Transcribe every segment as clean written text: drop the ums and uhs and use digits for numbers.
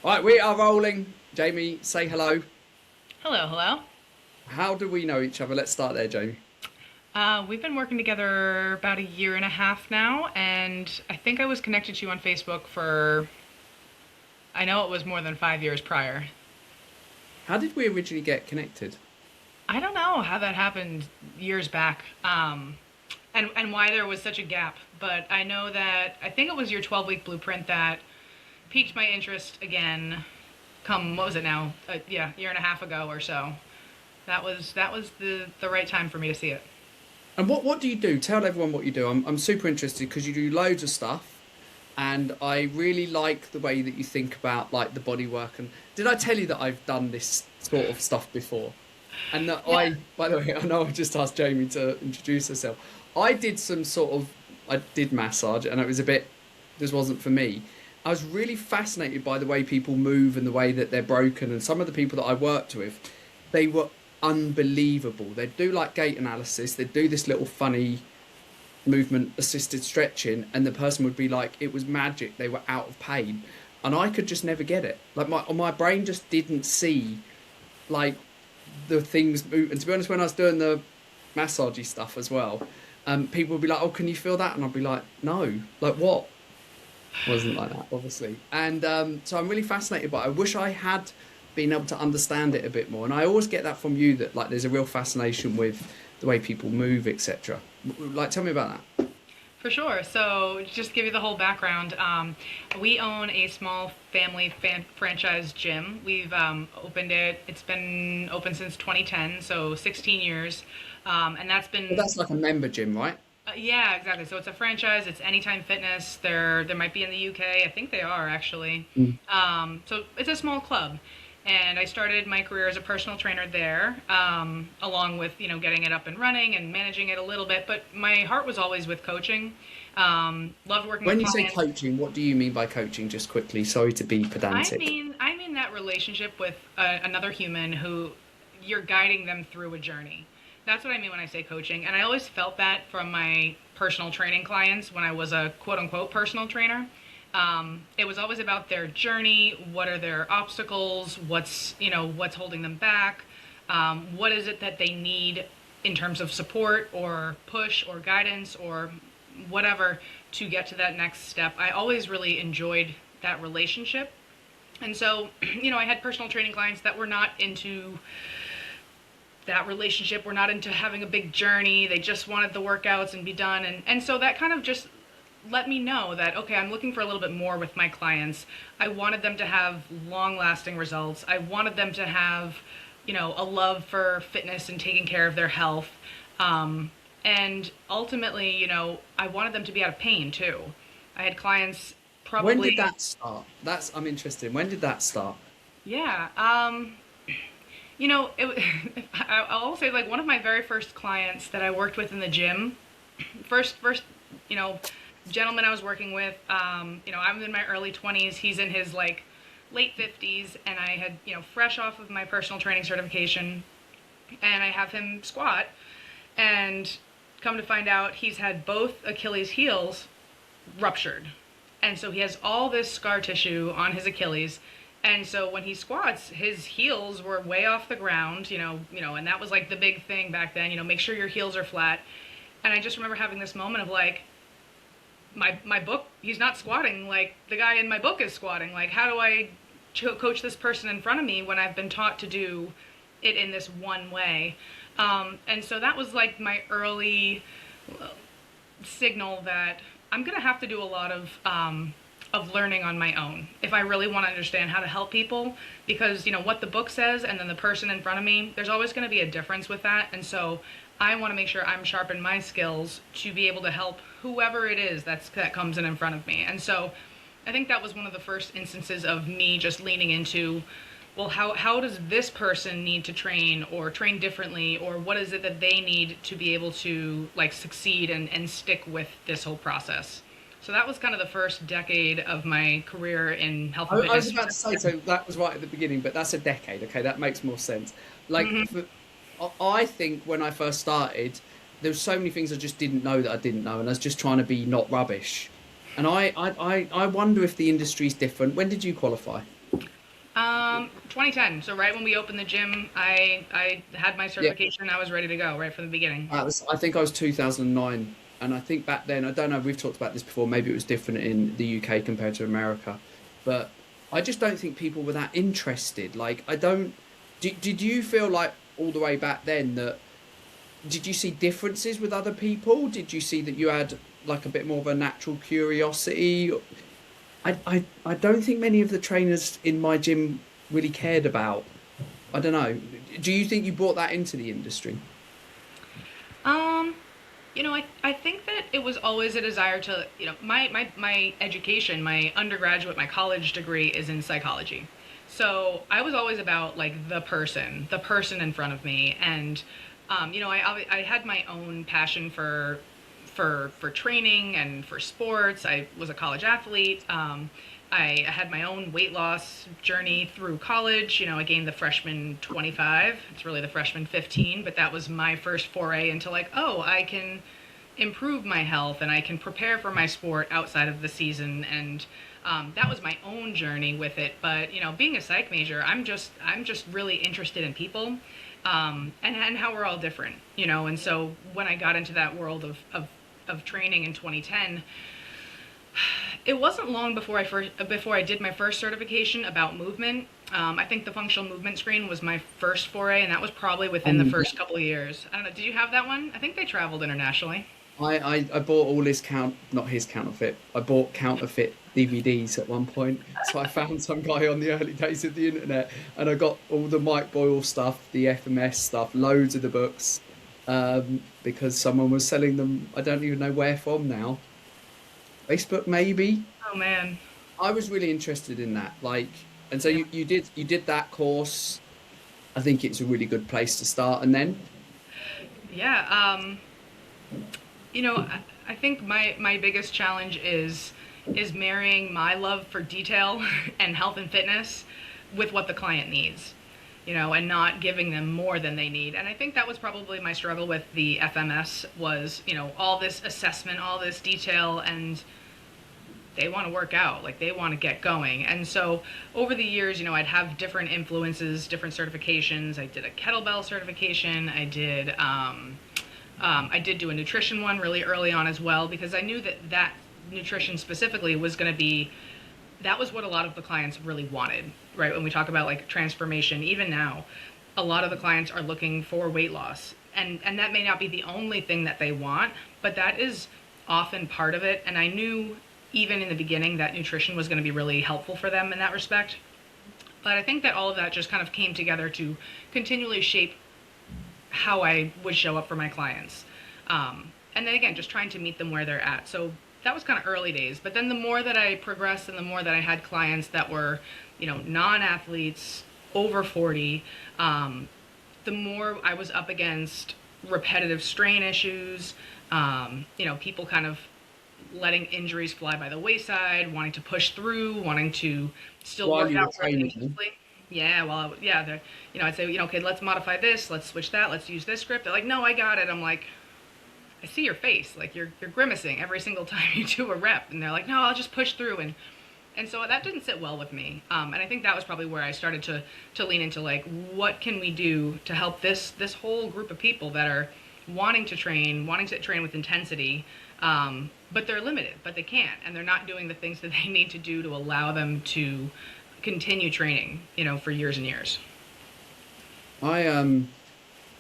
All right, we are rolling. Jamie, say hello. Hello, hello. How do we know each other? Let's start there, Jamie. We've been working together about a year and a half now, and I think I was connected to you on Facebook for, I know it was more than 5 years prior. How did we originally get connected? I don't know how that happened years back, and why there was such a gap, but I know that I think it was your 12-week blueprint that piqued my interest again. Come, what was it now? Yeah, year and a half ago or so. That was the right time for me to see it. And what do you do? Tell everyone what you do. I'm super interested because you do loads of stuff, and I really like the way that you think about like the body work. And did I tell you that I've done this sort of stuff before? And that Yeah. by the way, I know I just asked Jamie to introduce herself. I did some sort of, I did massage, and it was a bit, this wasn't for me. I was really fascinated by the way people move and the way that they're broken. And some of the people that I worked with, they were unbelievable. They'd do like gait analysis, they'd do this little funny movement assisted stretching, and the person would be like, it was magic, they were out of pain. And I could just never get it. Like my brain just didn't see like the things move. And to be honest, when I was doing the massagey stuff as well, people would be like, "Oh, can you feel that?" And I'd be like, "No, like what?" Wasn't like that, obviously. And so I'm really fascinated by it. I wish I had been able to understand it a bit more. And I always get that from you that like there's a real fascination with the way people move, etc. Like, tell me about that. For sure. So, just to give you the whole background, we own a small family franchise gym. We've opened it. It's been open since 2010, so 16 years, and that's But been that's like a member gym, right? yeah, exactly. So it's a franchise. It's Anytime Fitness. There might be in the UK. I think they are actually. Mm. So it's a small club, and I started my career as a personal trainer there, along with getting it up and running and managing it a little bit. But my heart was always with coaching. Loved working with When you say clients. coaching, what do you mean by coaching? Just quickly, sorry to be I pedantic. mean, I mean that relationship with another human who you're guiding them through a journey. That's what I mean when I say coaching. And I always felt that from my personal training clients when I was a quote unquote personal trainer. It was always about their journey. What are their obstacles? What's holding them back? What is it that they need in terms of support or push or guidance or whatever to get to that next step? I always really enjoyed that relationship. And so, I had personal training clients that were not into that relationship, were not into having a big journey. They just wanted the workouts and be done. And so that kind of just let me know that, okay, I'm looking for a little bit more with my clients. I wanted them to have long lasting results. I wanted them to have, a love for fitness and taking care of their health. And ultimately, I wanted them to be out of pain too. I had clients When did probably, that start? That's I'm interested in. When did that start? yeah. I'll say like one of my very first clients that I worked with in the gym, first, you know, gentleman I was working with, I'm in my early 20s, he's in his like late 50s, and I had, fresh off of my personal training certification, and I have him squat, and come to find out he's had both Achilles heels ruptured. And so he has all this scar tissue on his Achilles. And so when he squats, his heels were way off the ground, and that was like the big thing back then, make sure your heels are flat. And I just remember having this moment of like, my book, he's not squatting like the guy in my book is squatting. Like, how do I coach this person in front of me when I've been taught to do it in this one way? And so that was like my early signal that I'm gonna have to do a lot of learning on my own if I really want to understand how to help people, because what the book says and then the person in front of me, there's always going to be a difference with that. And so I want to make sure I'm sharpen my skills to be able to help whoever it is that comes in front of me. And so I think that was one of the first instances of me just leaning into, well, how does this person need to train or train differently, or what is it that they need to be able to like succeed and stick with this whole process. So that was kind of the first decade of my career in health and I was fitness. about to say, so that was right at the beginning, but that's a decade. Okay, that makes more sense. Like, Hmm. I think when I first started, there were so many things I just didn't know that I didn't know, and I was just trying to be not rubbish. And I wonder if the industry's different. When did you qualify? 2010. So right when we opened the gym, I had my Yeah, certification. I was ready to go right from the beginning. I think I was 2009, and I think back then, I don't know, we've talked about this before, maybe it was different in the UK compared to America, but I just don't think people were that interested. Like, I don't, did you feel like all the way back then that, did you see differences with other people? Did you see that you had like a bit more of a natural curiosity? I don't think many of the trainers in my gym really cared about. I don't know. Do you think you brought that into the industry? Um, I think that it was always a desire to, my education, my undergraduate, my college degree is in psychology. So I was always about like the person in front of me. And, I had my own passion for training and for sports. I was a college athlete. I had my own weight loss journey through college. I gained the freshman 25. It's really the freshman 15, but that was my first foray into like, oh, I can improve my health and I can prepare for my sport outside of the season. And that was my own journey with it. But being a psych major, I'm just really interested in people, and how we're all different. And so when I got into that world of training in 2010, it wasn't long before I did my first certification about movement. I think the functional movement screen was my first foray, and that was probably within the Yeah. first couple of years. I don't know. Did you have that one? I think they traveled internationally. I bought all his not his counterfeit. I bought counterfeit DVDs at one point. So I found some guy on the early days of the internet, and I got all the Mike Boyle stuff, the FMS stuff, loads of the books, because someone was selling them. I don't even know where from now. Facebook maybe. Oh man. I was really interested in that. Like, and so Yeah. you did that course. I think it's a really good place to start, and then Yeah. I think my biggest challenge is marrying my love for detail and health and fitness with what the client needs. And not giving them more than they need. And I think that was probably my struggle with the FMS was, all this assessment, all this detail, and they want to work out, like they want to get going. And so over the years, I'd have different influences, different certifications. I did a kettlebell certification. I did do a nutrition one really early on as well, because I knew that nutrition specifically was going to be, that was what a lot of the clients really wanted, right? When we talk about like transformation, even now, a lot of the clients are looking for weight loss. And that may not be the only thing that they want, but that is often part of it. And I knew even in the beginning that nutrition was going to be really helpful for them in that respect. But I think that all of that just kind of came together to continually shape how I would show up for my clients. And then again, just trying to meet them where they're at. So that was kind of early days. But then the more that I progressed and the more that I had clients that were, non-athletes, over 40, the more I was up against repetitive strain issues, people kind of letting injuries fly by the wayside, wanting to push through, wanting to still while work you were out really training. intensely. Yeah, well, yeah, I'd say, okay, let's modify this, let's switch that, let's use this script. They're like, no, I got it. I'm like, I see your face, like you're grimacing every single time you do a rep, and they're like, no, I'll just push through, and so that didn't sit well with me. And I think that was probably where I started to lean into like, what can we do to help this whole group of people that are wanting to train with intensity, but they're limited, but they can't, and they're not doing the things that they need to do to allow them to continue training, for years and years.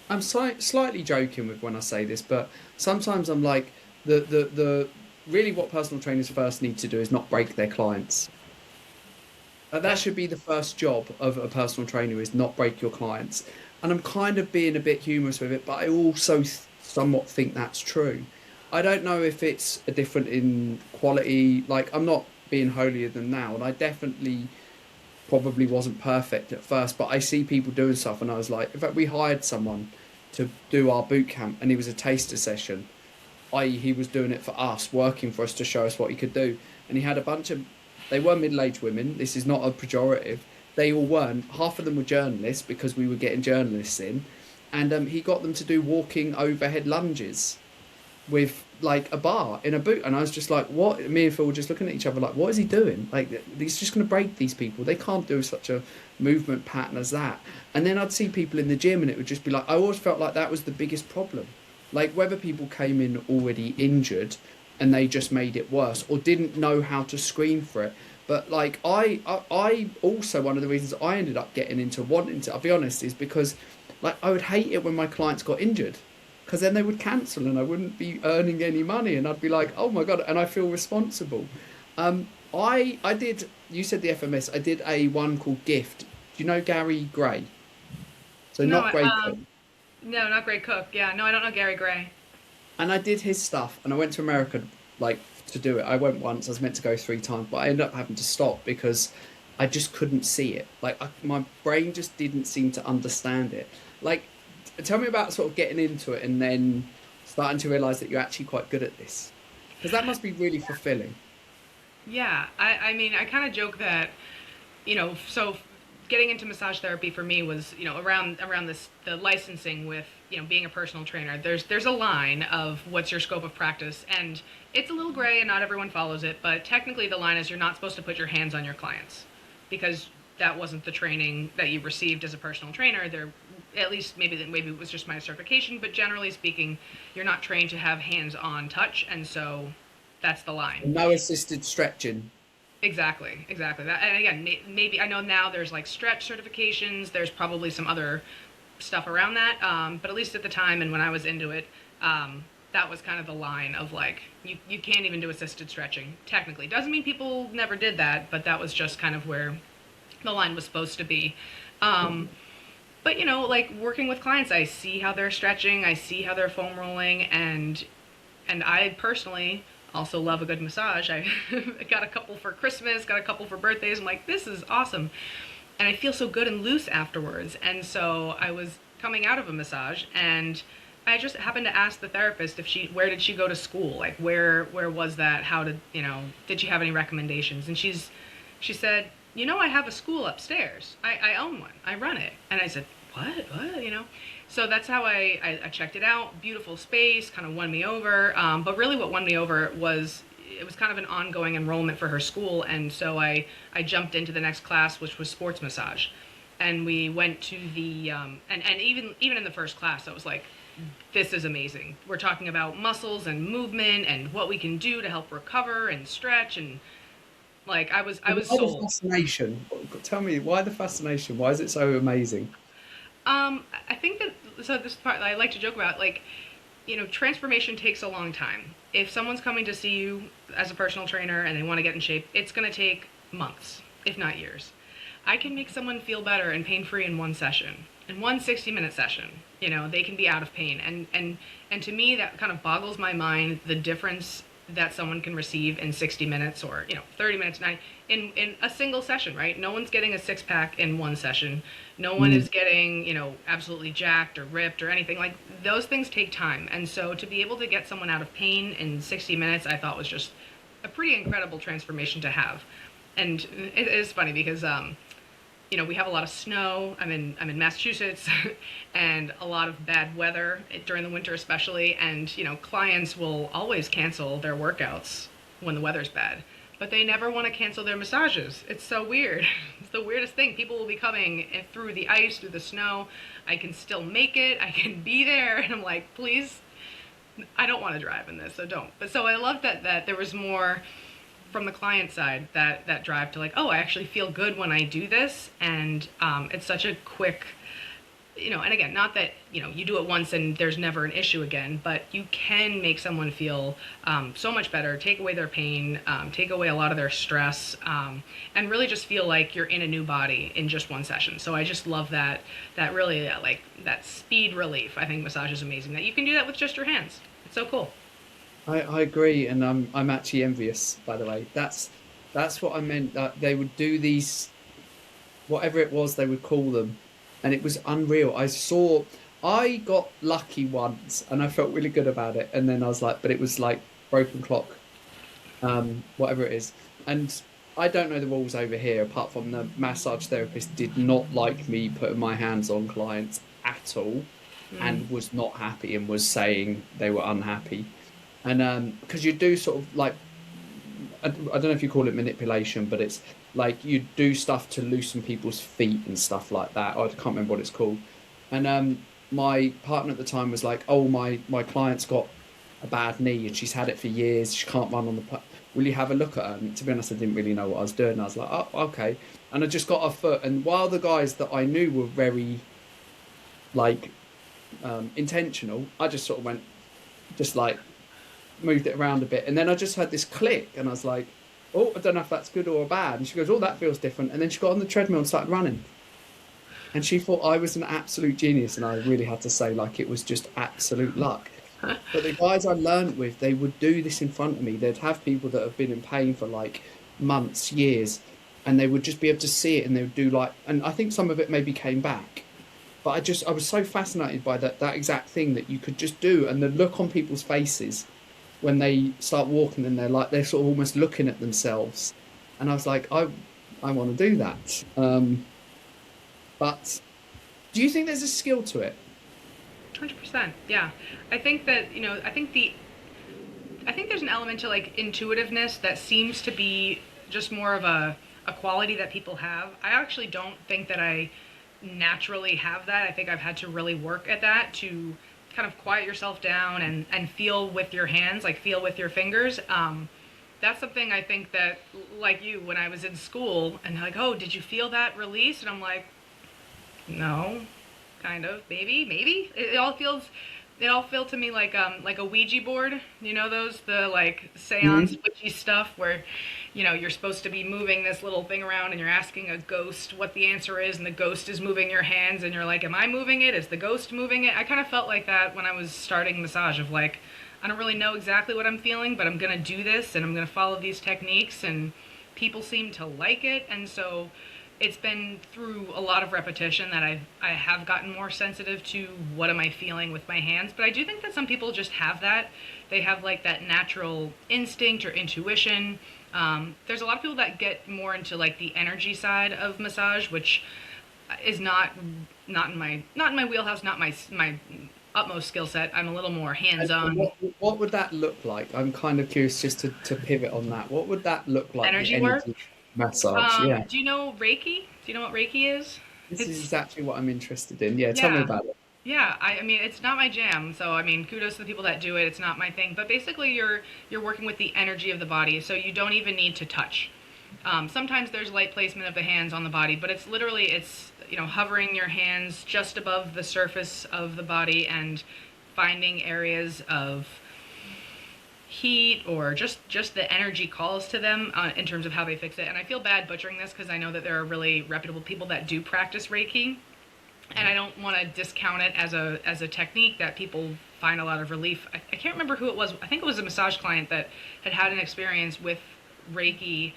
I'm slightly joking with when I say this, but sometimes I'm like the really what personal trainers first need to do is not break their clients. That Yeah. should be the first job of a personal trainer is not break your clients. And I'm kind of being a bit humorous with it, but I also somewhat think that's true. I don't know if it's a different in quality. Like I'm not being holier than thou, and I definitely probably wasn't perfect at first, but I see people doing stuff, and I was like, in fact, we hired someone to do our boot camp, and it was a taster session, i.e., he was doing it for us, working for us to show us what he could do. And he had a bunch of, they were middle aged women. This is not a pejorative. They all weren't. Half of them were journalists because we were getting journalists in. And he got them to do walking overhead lunges. with like a bar in a boot, and I was just like, what? Me and Phil were just looking at each other like, what is he doing? Like, he's just going to break these people. They can't do such a movement pattern as that. And then I'd see people in the gym and it would just be like, I always felt like that was the biggest problem, like whether people came in already injured and they just made it worse or didn't know how to screen for it. But like I also, one of the reasons I ended up getting into wanting to, I'll be honest, is because like I would hate it when my clients got injured, because then they would cancel and I wouldn't be earning any money, and I'd be like, oh my god, and I feel responsible. I did. You said the FMS. I did a one called Gift. Do you know Gary Gray? So No, not Gray Cook. no, not Gray Cook. Yeah, no, I don't know Gary Gray. And I did his stuff, and I went to America like to do it. I went once. I was meant to go 3 times, but I ended up having to stop because I just couldn't see it. Like my brain just didn't seem to understand it. Like, tell me about sort of getting into it and then starting to realize that you're actually quite good at this, because that must be really fulfilling. Yeah, I mean, I kind of joke that, so getting into massage therapy for me was, around this the licensing with, being a personal trainer. There's a line of what's your scope of practice, and it's a little gray and not everyone follows it, but technically the line is you're not supposed to put your hands on your clients because that wasn't the training that you received as a personal trainer. There, at least maybe it was just my certification, but generally speaking, you're not trained to have hands-on touch, and so that's the line. No assisted stretching. Exactly. That, and again, maybe I know now there's like stretch certifications. There's probably some other stuff around that. But at least at the time and when I was into it, that was kind of the line of like you can't even do assisted stretching. Technically, doesn't mean people never did that, but that was just kind of where the line was supposed to be. But like working with clients, I see how they're stretching, I see how they're foam rolling, and I personally also love a good massage. I got a couple for Christmas, got a couple for birthdays. I'm like, this is awesome. And I feel so good and loose afterwards. And so I was coming out of a massage and I just happened to ask the therapist if where did she go to school? Like where was that? How did she have any recommendations? And she said, I have a school upstairs. I own one. I run it. And I said, what? So that's how I checked it out. Beautiful space, kind of won me over. But really what won me over was, it was kind of an ongoing enrollment for her school. And so I jumped into the next class, which was sports massage. And we went to the, and even in the first class, I was like, this is amazing. We're talking about muscles and movement and what we can do to help recover and stretch. And like, I was Why the sold. fascination? Tell me, why the fascination? Why is it so amazing? I think that, so this part I like to joke about, like, transformation takes a long time. If someone's coming to see you as a personal trainer and they want to get in shape, it's going to take months, if not years. I can make someone feel better and pain-free in one session, in one 60-minute session. They can be out of pain. And to me, that kind of boggles my mind, the difference that someone can receive in 60 minutes or 30 minutes in a single session, right? No one's getting a six-pack in one session. No one is getting absolutely jacked or ripped or anything. Like, those things take time. And so to be able to get someone out of pain in 60 minutes, I thought was just a pretty incredible transformation to have. And it is funny because we have a lot of snow. I'm in Massachusetts, and a lot of bad weather during the winter, especially. And clients will always cancel their workouts when the weather's bad, but they never want to cancel their massages. It's so weird. It's the weirdest thing. People will be coming through the ice, through the snow. I can still make it. I can be there, and I'm like, please, I don't want to drive in this, so don't. But so I love that there was more from the client side, that drive to like, oh, I actually feel good when I do this. And it's such a quick, and again, not that you do it once and there's never an issue again, but you can make someone feel so much better, take away their pain, take away a lot of their stress, and really just feel like you're in a new body in just one session. So I just love that really, like, that speed relief. I think massage is amazing, that you can do that with just your hands. It's so cool. I agree, and I'm actually envious. By the way, that's what I meant. That they would do these, whatever it was they would call them, and it was unreal. I got lucky once, and I felt really good about it. And then I was like, but it was like broken clock, whatever it is. And I don't know the rules over here, apart from the massage therapist did not like me putting my hands on clients at all, Mm. and was not happy and was saying they were unhappy. And because you do sort of like, I don't know if you call it manipulation, but it's like you do stuff to loosen people's feet and stuff like that. I can't remember what it's called. And my partner at the time was like, "Oh, my client's got a bad knee and she's had it for years. She can't run on the. Will you have a look at her?" And to be honest, I didn't really know what I was doing. I was like, "Oh, okay." And I just got her foot. And while the guys that I knew were very like intentional, I just sort of went, just like moved it around a bit, and then I just heard this click, and I was like, "Oh, I don't know if that's good or bad." And she goes, "Oh, that feels different." And then she got on the treadmill and started running, and she thought I was an absolute genius, and I really had to say, like, it was just absolute luck. But the guys I learned with, they would do this in front of me. They'd have people that have been in pain for like months, years, and they would just be able to see it, and they would do like, and I think some of it maybe came back. But I was so fascinated by that exact thing that you could just do, and the look on people's faces when they start walking, and they're sort of almost looking at themselves, and I was like, I want to do that. But do you think there's a skill to it? 100%. Yeah. I think that, I think there's an element to like intuitiveness that seems to be just more of a quality that people have. I actually don't think that I naturally have that. I think I've had to really work at that to kind of quiet yourself down and feel with your hands, like feel with your fingers. That's something I think that, like you, when I was in school and they're like, "Oh, did you feel that release?" And I'm like, no, kind of, maybe. It all felt to me like a Ouija board. You know those, the like seance Mhm. witchy stuff where, you're supposed to be moving this little thing around and you're asking a ghost what the answer is, and the ghost is moving your hands, and you're like, "Am I moving it? Is the ghost moving it?" I kind of felt like that when I was starting massage, of like, I don't really know exactly what I'm feeling, but I'm gonna do this and I'm gonna follow these techniques, and people seem to like it, and so it's been through a lot of repetition that I have gotten more sensitive to what am I feeling with my hands. But I do think that some people just have that. They have like that natural instinct or intuition. There's a lot of people that get more into like the energy side of massage, which is not in my wheelhouse, not my utmost skill set. I'm a little more hands And on. what would that look like? I'm kind of curious just to pivot on that. What would that look like? The Energy work. energy massage, yeah. Do you know Reiki? Do you know what Reiki is? This is It's exactly what I'm interested in. Yeah, tell me Yeah. about it. Yeah, I mean it's not my jam, so I mean kudos to the people that do it. It's not my thing, but basically you're working with the energy of the body, so you don't even need to touch. Sometimes there's light placement of the hands on the body, but it's literally hovering your hands just above the surface of the body and finding areas of heat or just the energy calls to them in terms of how they fix it. And I feel bad butchering this because I know that there are really reputable people that do practice Reiki, and I don't want to discount it as a technique that people find a lot of relief. I can't remember who it was. I think it was a massage client that had an experience with Reiki.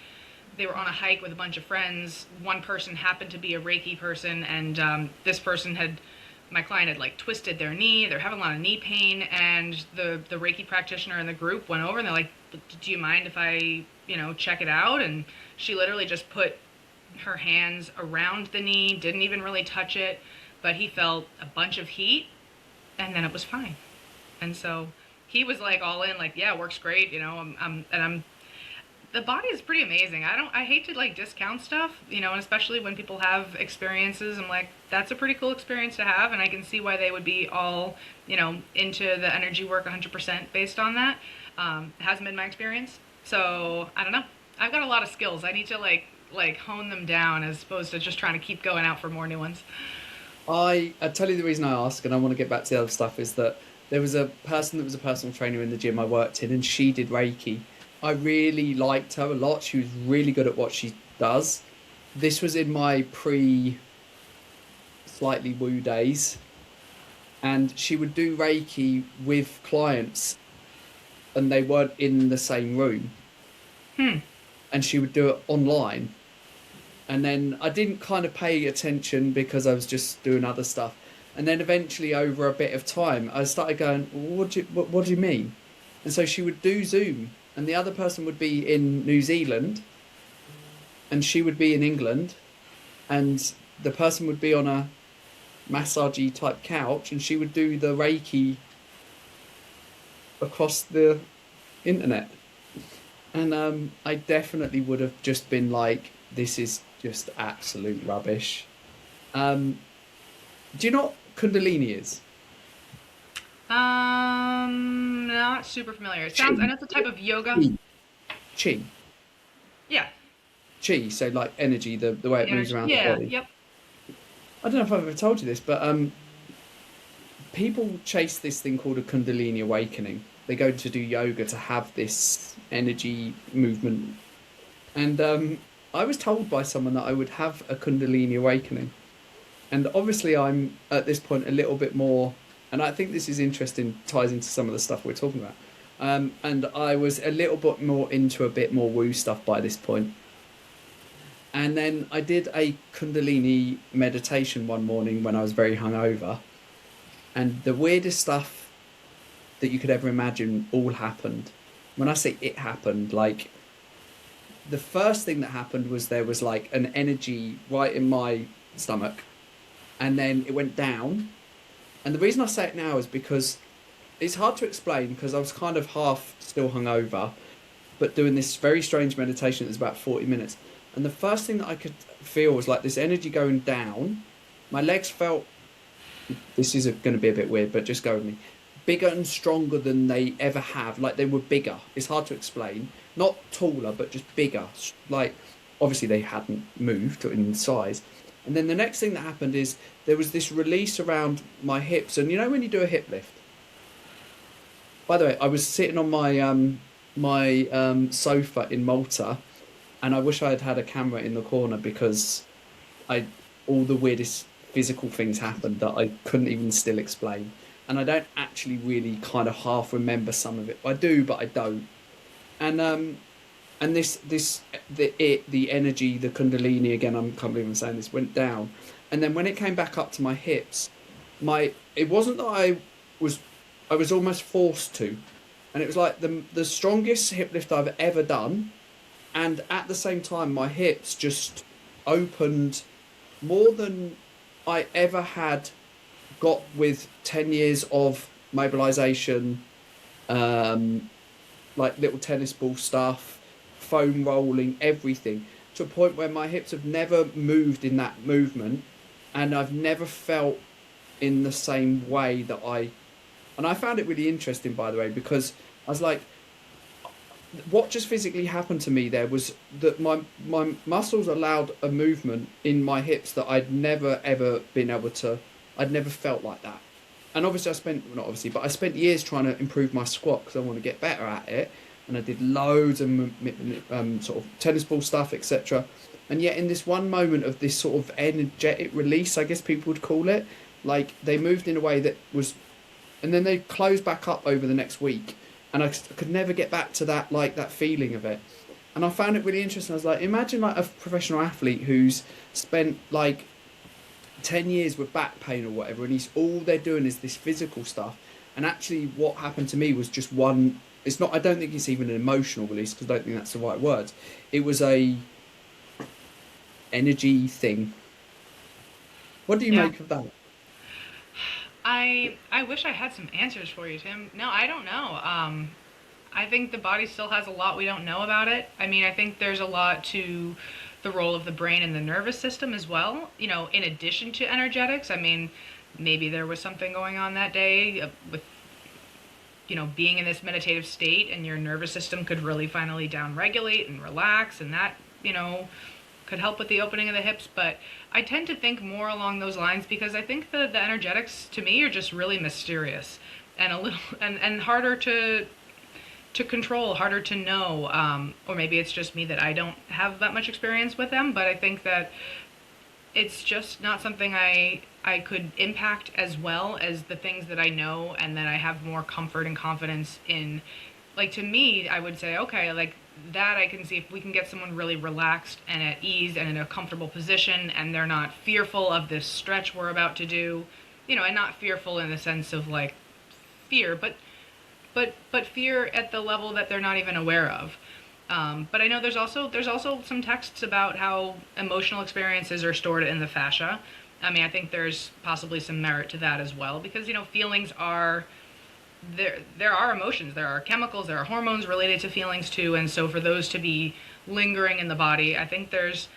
They were on a hike with a bunch of friends. One person happened to be a Reiki person, and this person had, my client had like twisted their knee. They're having a lot of knee pain, and the Reiki practitioner in the group went over and they're like, "Do you mind if I, check it out?" And she literally just put her hands around the knee, didn't even really touch it, but he felt a bunch of heat, and then it was fine. And so he was like all in, like, "Yeah, it works great, I'm the body is pretty amazing. I hate to like discount stuff, and especially when people have experiences. I'm like, that's a pretty cool experience to have, and I can see why they would be all, into the energy work 100% based on that. It hasn't been my experience, so I don't know. I've got a lot of skills. I need to like hone them down as opposed to just trying to keep going out for more new ones. I tell you the reason I ask, and I want to get back to the other stuff, is that there was a person that was a personal trainer in the gym I worked in, and she did Reiki. I really liked her a lot. She was really good at what she does. This was in my pre slightly woo days, and she would do Reiki with clients, and they weren't in the same room, Hmm. and she would do it online. And then I didn't kind of pay attention because I was just doing other stuff. And then eventually, over a bit of time, I started going, what do you mean?" And so she would do Zoom, and the other person would be in New Zealand, and she would be in England, and the person would be on a massagey type couch, and she would do the Reiki across the internet. And I definitely would have just been like, this is just absolute rubbish. Um, do you know what Kundalini is? Not super familiar. It Chi. sounds. I know it's a type of yoga. Chi. Chi. Yeah, Chi. So like energy, the way the it moves energy. around the Yeah. body. Yep. I don't know if I've ever told you this, but people chase this thing called a Kundalini awakening. They go to do yoga to have this energy movement. And I was told by someone that I would have a Kundalini awakening. And obviously, I'm at this point a little bit more, and I think this is interesting, ties into some of the stuff we're talking about. And I was a little bit more into a bit more woo stuff by this point. And then I did a Kundalini meditation one morning when I was very hungover, and the weirdest stuff that you could ever imagine all happened. When I say it happened, like the first thing that happened was there was like an energy right in my stomach, and then it went down. And the reason I say it now is because it's hard to explain because I was kind of half still hungover, but doing this very strange meditation that was about 40 minutes. And the first thing that I could feel was like this energy going down. My legs felt, this is going to be a bit weird, but just go with me, bigger and stronger than they ever have. Like they were bigger. It's hard to explain. Not taller, but just bigger. Like obviously they hadn't moved in size. And then the next thing that happened is there was this release around my hips. And you know when you do a hip lift? By the way, I was sitting on my sofa in Malta, and I wish I had had a camera in the corner because I all the weirdest physical things happened that I couldn't even still explain. And I don't actually really kind of half remember some of it. I do, but I don't. And the energy, the Kundalini again. I can't believe I'm saying this. Went down, and then when it came back up to my hips, it wasn't that was I was almost forced to, and it was like the strongest hip lift I've ever done, and at the same time my hips just opened more than I ever had got with 10 years of mobilization, like little tennis ball stuff, foam rolling, everything, to a point where my hips have never moved in that movement, and I've never felt in the same way that and I found it really interesting, by the way, because I was like, what just physically happened to me there was that my muscles allowed a movement in my hips that I'd never ever been able to. I'd never felt like that. And obviously not obviously, but I spent years trying to improve my squat because I want to get better at it. And I did loads of sort of tennis ball stuff, etc. And yet in this one moment of this sort of energetic release, I guess people would call it, like they moved in a way that was, and then they closed back up over the next week. And I could never get back to that, like that feeling of it. And I found it really interesting. I was like, imagine like a professional athlete who's spent like 10 years with back pain or whatever, and all they're doing is this physical stuff. And actually what happened to me was just one, it's not, I don't think it's even an emotional release because I don't think that's the right word. It was a energy thing. What do you Yeah. make of that? I wish I had some answers for you, Tim. No, I don't know. I think the body still has a lot we don't know about it. I mean, I think there's a lot to the role of the brain and the nervous system as well. You know, in addition to energetics, I mean, maybe there was something going on that day with, you know, being in this meditative state and your nervous system could really finally downregulate and relax, and that, you know, could help with the opening of the hips. But I tend to think more along those lines because I think the energetics to me are just really mysterious and a little and harder to control, harder to know, or maybe it's just me that I don't have that much experience with them. But I think that it's just not something I could impact as well as the things that I know and that I have more comfort and confidence in. Like to me, I would say, okay, like that I can see if we can get someone really relaxed and at ease and in a comfortable position and they're not fearful of this stretch we're about to do, you know, and not fearful in the sense of like fear, but fear at the level that they're not even aware of. But I know there's also some texts about how emotional experiences are stored in the fascia. I mean, I think there's possibly some merit to that as well because, you know, feelings are there are emotions, there are chemicals, there are hormones related to feelings too, and so for those to be lingering in the body, I think there's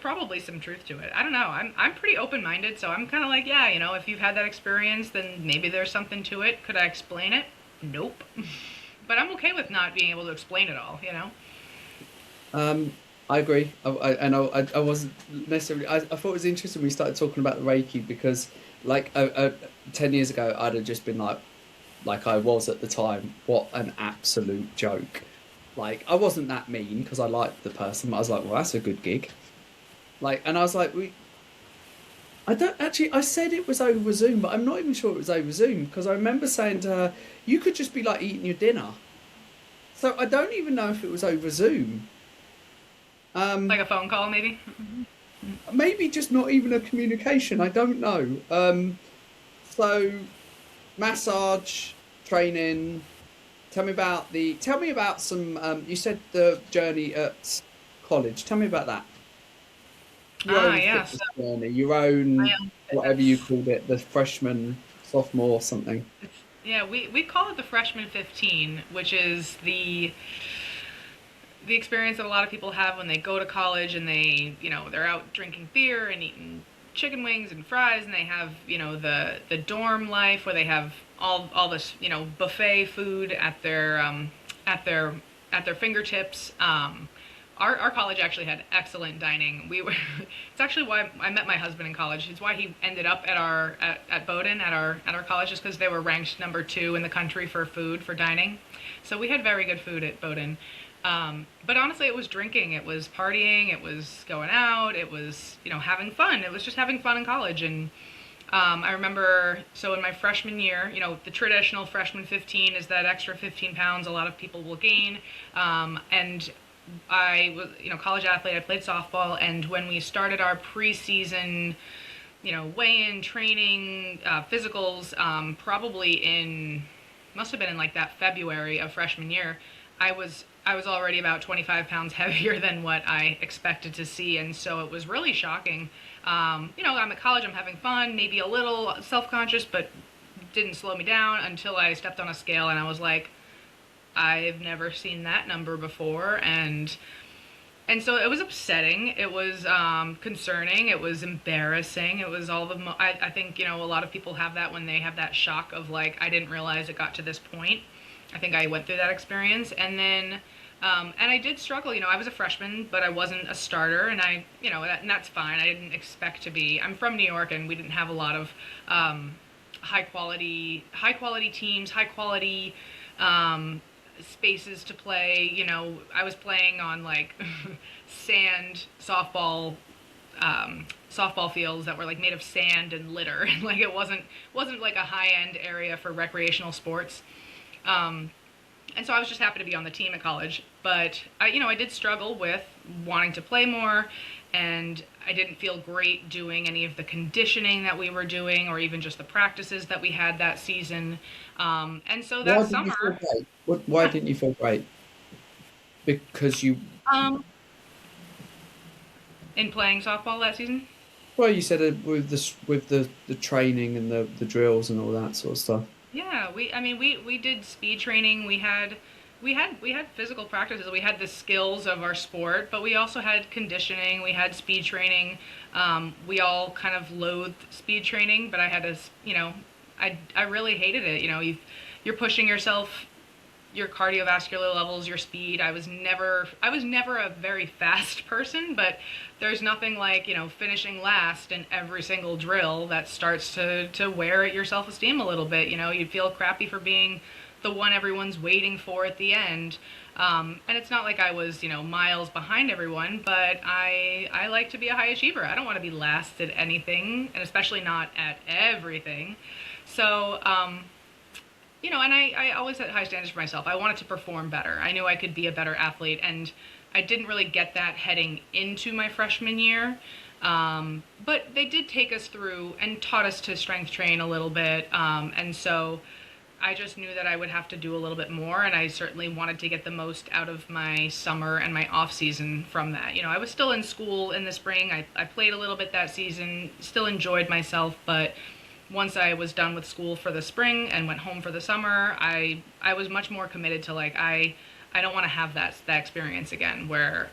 probably some truth to it. I don't know. I'm pretty open minded, so I'm kind of like, yeah, if you've had that experience, then maybe there's something to it. Could I explain it? Nope. But I'm okay with not being able to explain it all. Um, I agree. I wasn't necessarily. I thought it was interesting when we started talking about the Reiki because, like, 10 years ago, I'd have just been like I was at the time. What an absolute joke! Like, I wasn't that mean because I liked the person. But I was like, well, that's a good gig. Like, and I was like, I don't actually. I said it was over Zoom, but I'm not even sure it was over Zoom because I remember saying to her, "You could just be like eating your dinner." So I don't even know if it was over Zoom. Like Um, a phone call, maybe. Maybe just not even a communication. I don't know. So massage training. Tell me about some. You said the journey at college. Tell me about that. Your Ah, own yeah. fitness So journey. Your my own own whatever you fitness. called it. The freshman, sophomore, something. Yeah, we call it the freshman 15, which is the experience that a lot of people have when they go to college and they're out drinking beer and eating chicken wings and fries, and they have the dorm life where they have all this buffet food at their at their fingertips. Our college actually had excellent dining. We were it's actually why I met my husband in college. It's why he ended up at Bowdoin at our college, just because they were ranked number 2 in the country for food for dining. So we had very good food at Bowdoin. But honestly, it was drinking, it was partying, it was going out, it was having fun. It was just having fun in college. And I remember, so in my freshman year, the traditional freshman 15 is that extra 15 pounds a lot of people will gain. And I was, college athlete. I played softball, and when we started our preseason, weigh-in training, physicals, probably must have been in like that February of freshman year. I was already about 25 pounds heavier than what I expected to see, and so it was really shocking. I'm at college, I'm having fun, maybe a little self-conscious, but didn't slow me down until I stepped on a scale and I was like, I've never seen that number before, and so it was upsetting. It was concerning. It was embarrassing. It was all I think a lot of people have that when they have that shock of like, I didn't realize it got to this point. I think I went through that experience, and then and I did struggle. I was a freshman, but I wasn't a starter, and and that's fine. I didn't expect to be. I'm from New York, and we didn't have a lot of high quality teams, high quality spaces to play. I was playing on like sand softball fields that were like made of sand and litter, and like it wasn't like a high end area for recreational sports. Um, and so I was just happy to be on the team at college. But I did struggle with wanting to play more, and I didn't feel great doing any of the conditioning that we were doing, or even just the practices that we had that season. And so Why that didn't you feel summer, great? Why yeah, didn't you feel great? Because you, um, in playing softball that season. well, you said with the training and the drills and all that sort of stuff. Yeah, I mean, we did speed training. We had physical practices. We had the skills of our sport, but we also had conditioning. We had speed training. We all kind of loathed speed training, but I had to, I really hated it. You're pushing yourself, your cardiovascular levels, your speed. I was never a very fast person, but there's nothing like, finishing last in every single drill that starts to wear at your self-esteem a little bit. You feel crappy for being the one everyone's waiting for at the end. And it's not like I was, miles behind everyone, but I like to be a high achiever. I don't want to be last at anything, and especially not at everything. So, and I always had high standards for myself. I wanted to perform better. I knew I could be a better athlete, and I didn't really get that heading into my freshman year. But they did take us through and taught us to strength train a little bit. And so I just knew that I would have to do a little bit more, and I certainly wanted to get the most out of my summer and my off season from that. I was still in school in the spring. I played a little bit that season, still enjoyed myself, but once I was done with school for the spring and went home for the summer, I was much more committed to like I don't want to have that experience again where,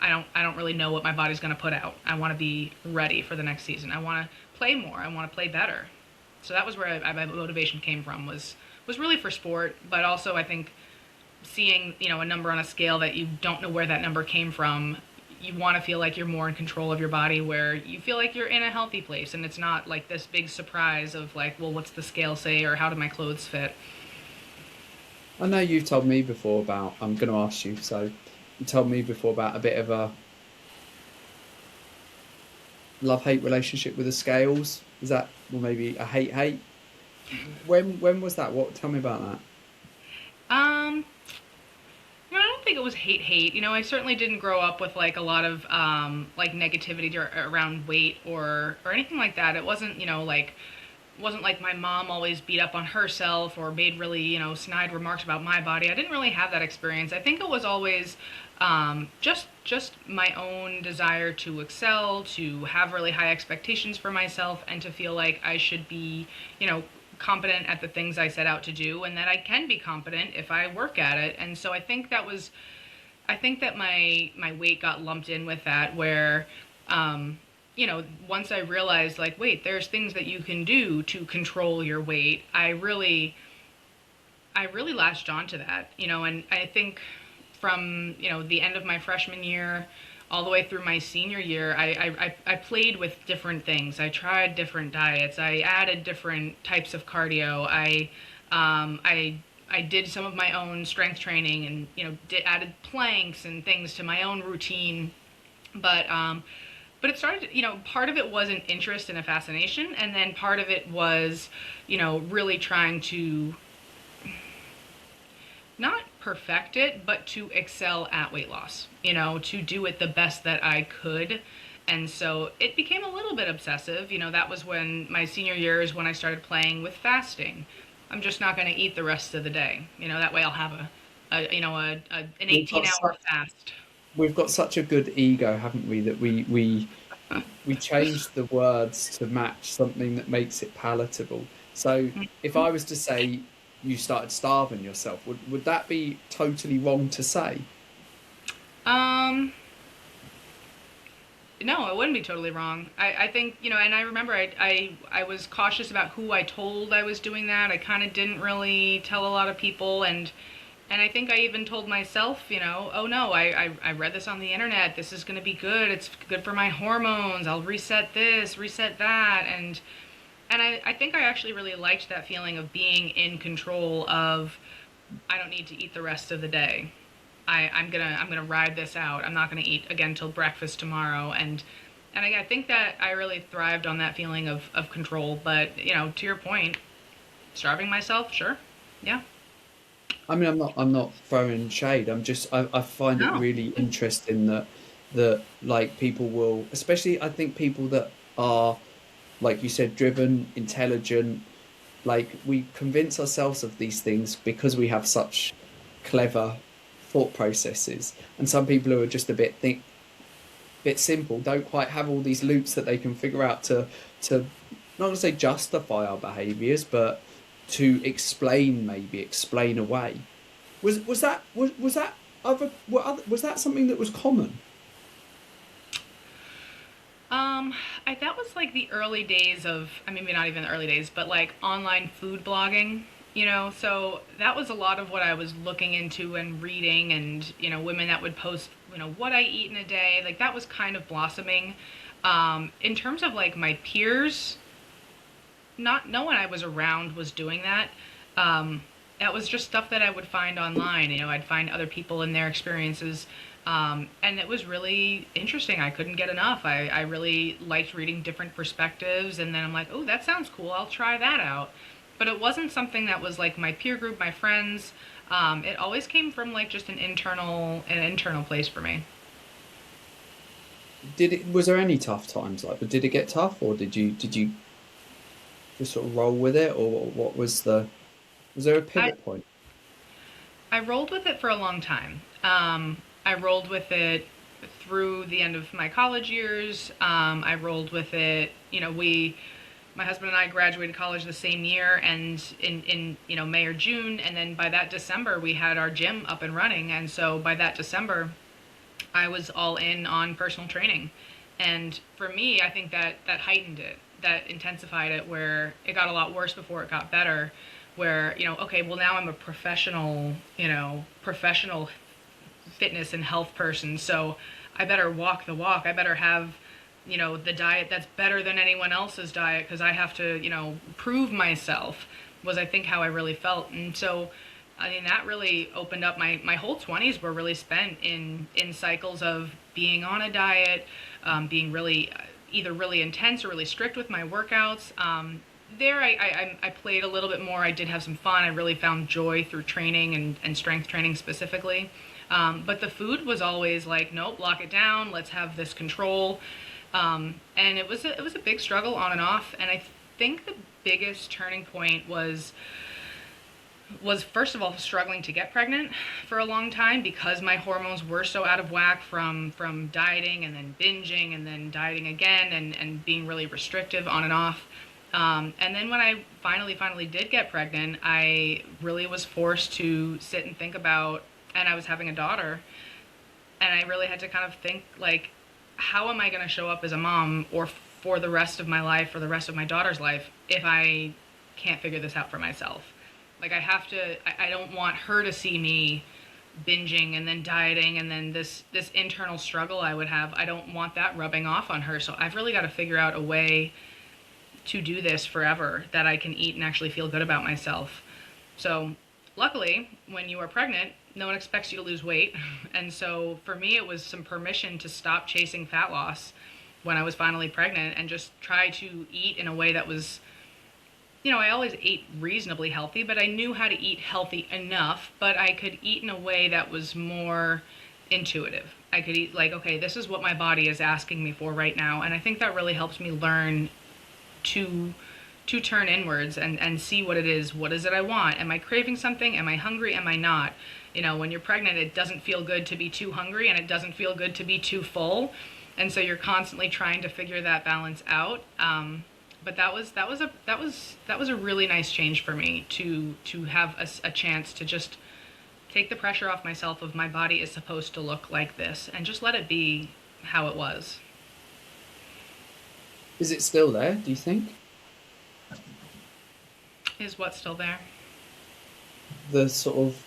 I don't really know what my body's going to put out. I want to be ready for the next season. I want to play more. I want to play better. So that was where my motivation came from, was really for sport, but also I think seeing, a number on a scale that you don't know where that number came from, you want to feel like you're more in control of your body, where you feel like you're in a healthy place and it's not like this big surprise of like, well, what's the scale say or how do my clothes fit? I know you've told me before about, I'm going to ask you, so you told me before about a bit of a love-hate relationship with the scales. Is that, well, maybe a hate-hate? When was that? What? Tell me about that. Um, I don't think it was hate. I certainly didn't grow up with like a lot of like negativity around weight or anything like that. It wasn't, wasn't like my mom always beat up on herself or made really, snide remarks about my body. I didn't really have that experience. I think it was always just my own desire to excel, to have really high expectations for myself, and to feel like I should be, competent at the things I set out to do, and that I can be competent if I work at it. And so I think that my weight got lumped in with that, where once I realized like, wait, there's things that you can do to control your weight, I really latched on to that, and I think from, the end of my freshman year all the way through my senior year, I played with different things. I tried different diets. I added different types of cardio. I did some of my own strength training and, added planks and things to my own routine. But it started, part of it was an interest and a fascination, and then part of it was, really trying to not perfect it, but to excel at weight loss, to do it the best that I could. And so it became a little bit obsessive. That was when my senior year is when I started playing with fasting. I'm just not going to eat the rest of the day. That way I'll have an We've got 18-hour such, fast. we've got such a good ego, haven't we, that we changed the words to match something that makes it palatable. So if I was to say you started starving yourself, would that be totally wrong to say? Um, no, it wouldn't be totally wrong. I think, and I remember I was cautious about who I told I was doing that. I kind of didn't really tell a lot of people, and I think I even told myself, oh no, I read this on the internet. This is going to be good. It's good for my hormones. I'll reset this, reset that. And I think I actually really liked that feeling of being in control of, I don't need to eat the rest of the day. I'm gonna ride this out. I'm not gonna eat again till breakfast tomorrow. And I think that I really thrived on that feeling of control. But, to your point, starving myself, sure. Yeah. I mean, I'm not throwing shade. I find it No. really interesting that like people will, especially I think people that are, like you said, driven, intelligent, like we convince ourselves of these things because we have such clever thought processes, and some people who are just a bit simple don't quite have all these loops that they can figure out to not to say justify our behaviors, but to explain away. Was that was that something that was common? Um, that was like the early days of, I mean, maybe not even the early days, but like online food blogging, so that was a lot of what I was looking into and reading, and, women that would post, what I eat in a day, like that was kind of blossoming. In terms of like my peers, no one I was around was doing that. That was just stuff that I would find online. I'd find other people and their experiences. And it was really interesting. I couldn't get enough. I really liked reading different perspectives. And then I'm like, oh, that sounds cool. I'll try that out. But it wasn't something that was like my peer group, my friends. It always came from like just an internal place for me. Was there any tough times, like, but did it get tough, or did you just sort of roll with it, or what was was there a I, pivot point? I rolled with it for a long time. I rolled with it through the end of my college years. I rolled with it. my husband and I graduated college the same year, and in May or June, and then by that December we had our gym up and running, and so by that December I was all in on personal training. And for me, I think that heightened it, that intensified it, where it got a lot worse before it got better. Where, okay, well now I'm a professional fitness and health person, so I better walk the walk. I better have, the diet that's better than anyone else's diet because I have to, prove myself, was I think how I really felt. And so I mean, that really opened up my whole 20s were really spent in cycles of being on a diet, being really either really intense or really strict with my workouts. There I played a little bit more. I did have some fun. I really found joy through training and strength training specifically. But the food was always like, nope, lock it down. Let's have this control. And it was a big struggle on and off. And I think the biggest turning point was first of all struggling to get pregnant for a long time because my hormones were so out of whack from dieting and then binging and then dieting again and being really restrictive on and off. And then when I finally did get pregnant, I really was forced to sit and think about, and I was having a daughter, and I really had to kind of think, like, how am I going to show up as a mom or for the rest of my life, or the rest of my daughter's life, if I can't figure this out for myself? Like, I don't want her to see me binging and then dieting and then this internal struggle I would have. I don't want that rubbing off on her. So I've really got to figure out a way to do this forever that I can eat and actually feel good about myself. So luckily, when you are pregnant, no one expects you to lose weight. And so for me, it was some permission to stop chasing fat loss when I was finally pregnant and just try to eat in a way that was, I always ate reasonably healthy, but I knew how to eat healthy enough, but I could eat in a way that was more intuitive. I could eat like, okay, this is what my body is asking me for right now. And I think that really helps me learn to turn inwards and see what it is. What is it I want? Am I craving something? Am I hungry? Am I not? When you're pregnant, it doesn't feel good to be too hungry and it doesn't feel good to be too full. And so you're constantly trying to figure that balance out. But that was a really nice change for me to have a chance to just take the pressure off myself of my body is supposed to look like this and just let it be how it was. Is it still there, do you think? Is what still there? The sort of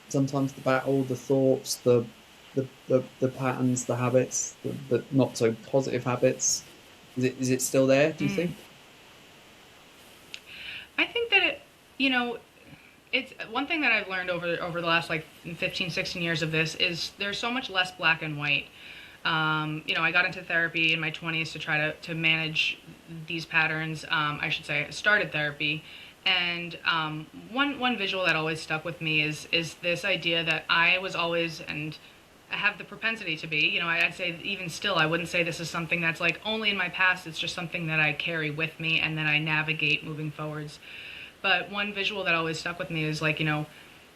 sometimes the battle, the thoughts, the patterns, the habits, the not so positive habits. Is it still there, do you think? I think that it's one thing that I've learned over the last like 15, 16 years of this is there's so much less black and white. I got into therapy in my 20s to try to manage these patterns. I should say I started therapy. And one visual that always stuck with me is this idea that I was always, and I have the propensity to be, I'd say even still, I wouldn't say this is something that's like only in my past. It's just something that I carry with me and that I navigate moving forwards. But one visual that always stuck with me is like,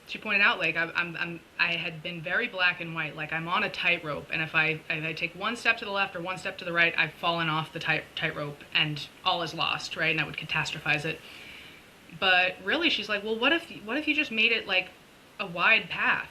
she pointed out, like I had been very black and white, like I'm on a tightrope, and if I take one step to the left or one step to the right, I've fallen off the tightrope and all is lost, right? And I would catastrophize it. But really, she's like, well, what if you just made it like a wide path?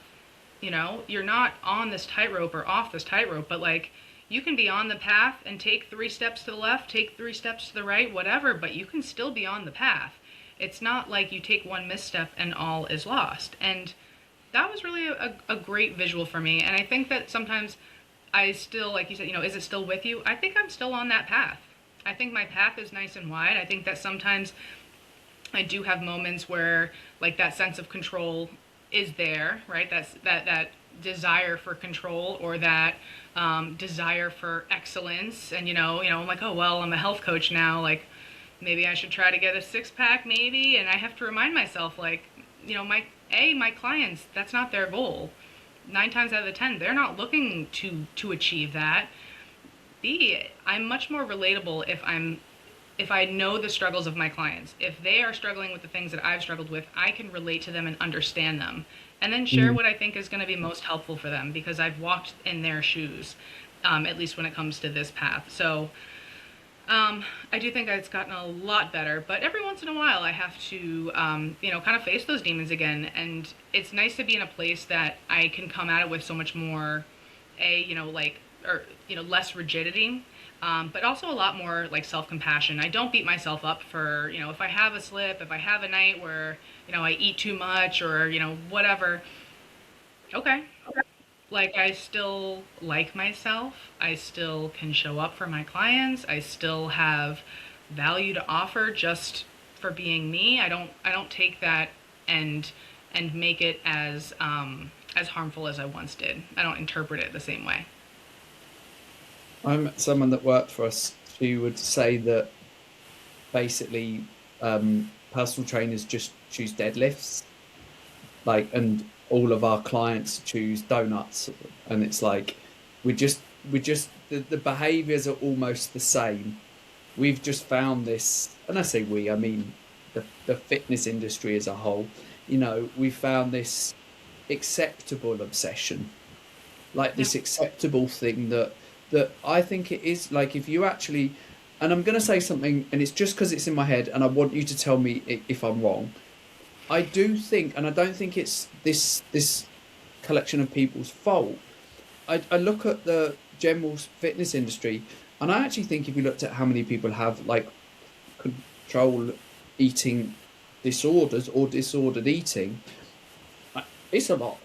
You're not on this tightrope or off this tightrope, but like you can be on the path and take 3 steps to the left, take 3 steps to the right, whatever, but you can still be on the path. It's not like you take one misstep and all is lost. And that was really a great visual for me. And I think that sometimes I still, like you said, is it still with you? I think I'm still on that path. I think my path is nice and wide. I think that sometimes I do have moments where like that sense of control is there, right? That desire for control or that desire for excellence. And, I'm like, oh, well, I'm a health coach now. Like, maybe I should try to get a 6-pack maybe. And I have to remind myself, like, my clients, that's not their goal. 9 times out of 10, they're not looking to achieve that. B, I'm much more relatable if I know the struggles of my clients. If they are struggling with the things that I've struggled with, I can relate to them and understand them. And then share what I think is going to be most helpful for them because I've walked in their shoes, at least when it comes to this path. So I do think it's gotten a lot better, but every once in a while I have to, kind of face those demons again. And it's nice to be in a place that I can come at it with so much more, less rigidity, but also a lot more like self compassion. I don't beat myself up for, if I have a slip, if I have a night where, I eat too much or, whatever. Okay, like I still like myself. I still can show up for my clients. I still have value to offer just for being me. I don't take that and make it as harmful as I once did. I don't interpret it the same way. I'm someone that worked for us. She would say that basically personal trainers just choose deadlifts, like, and all of our clients choose donuts, and it's like we just the behaviors are almost the same. We've just found this, and I say we, I mean the fitness industry as a whole. We found this acceptable obsession, like Yeah. this acceptable thing that I think it is, like, if you actually, and I'm going to say something, and it's just because it's in my head and I want you to tell me if I'm wrong. I do think, and I don't think it's this collection of people's fault. I look at the general fitness industry, and I actually think if you looked at how many people have like control eating disorders or disordered eating, it's a lot.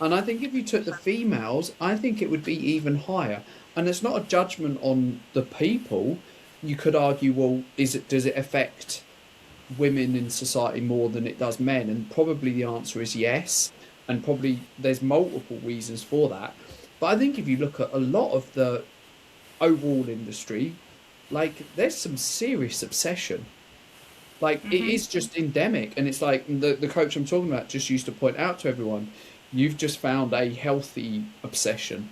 And I think if you took the females, I think it would be even higher. And it's not a judgment on the people. You could argue, well, does it affect women in society more than it does men? And probably the answer is yes. And probably there's multiple reasons for that. But I think if you look at a lot of the overall industry, like, there's some serious obsession. Like, it Mhm. is just endemic. And it's like the coach I'm talking about just used to point out to everyone, you've just found a healthy obsession.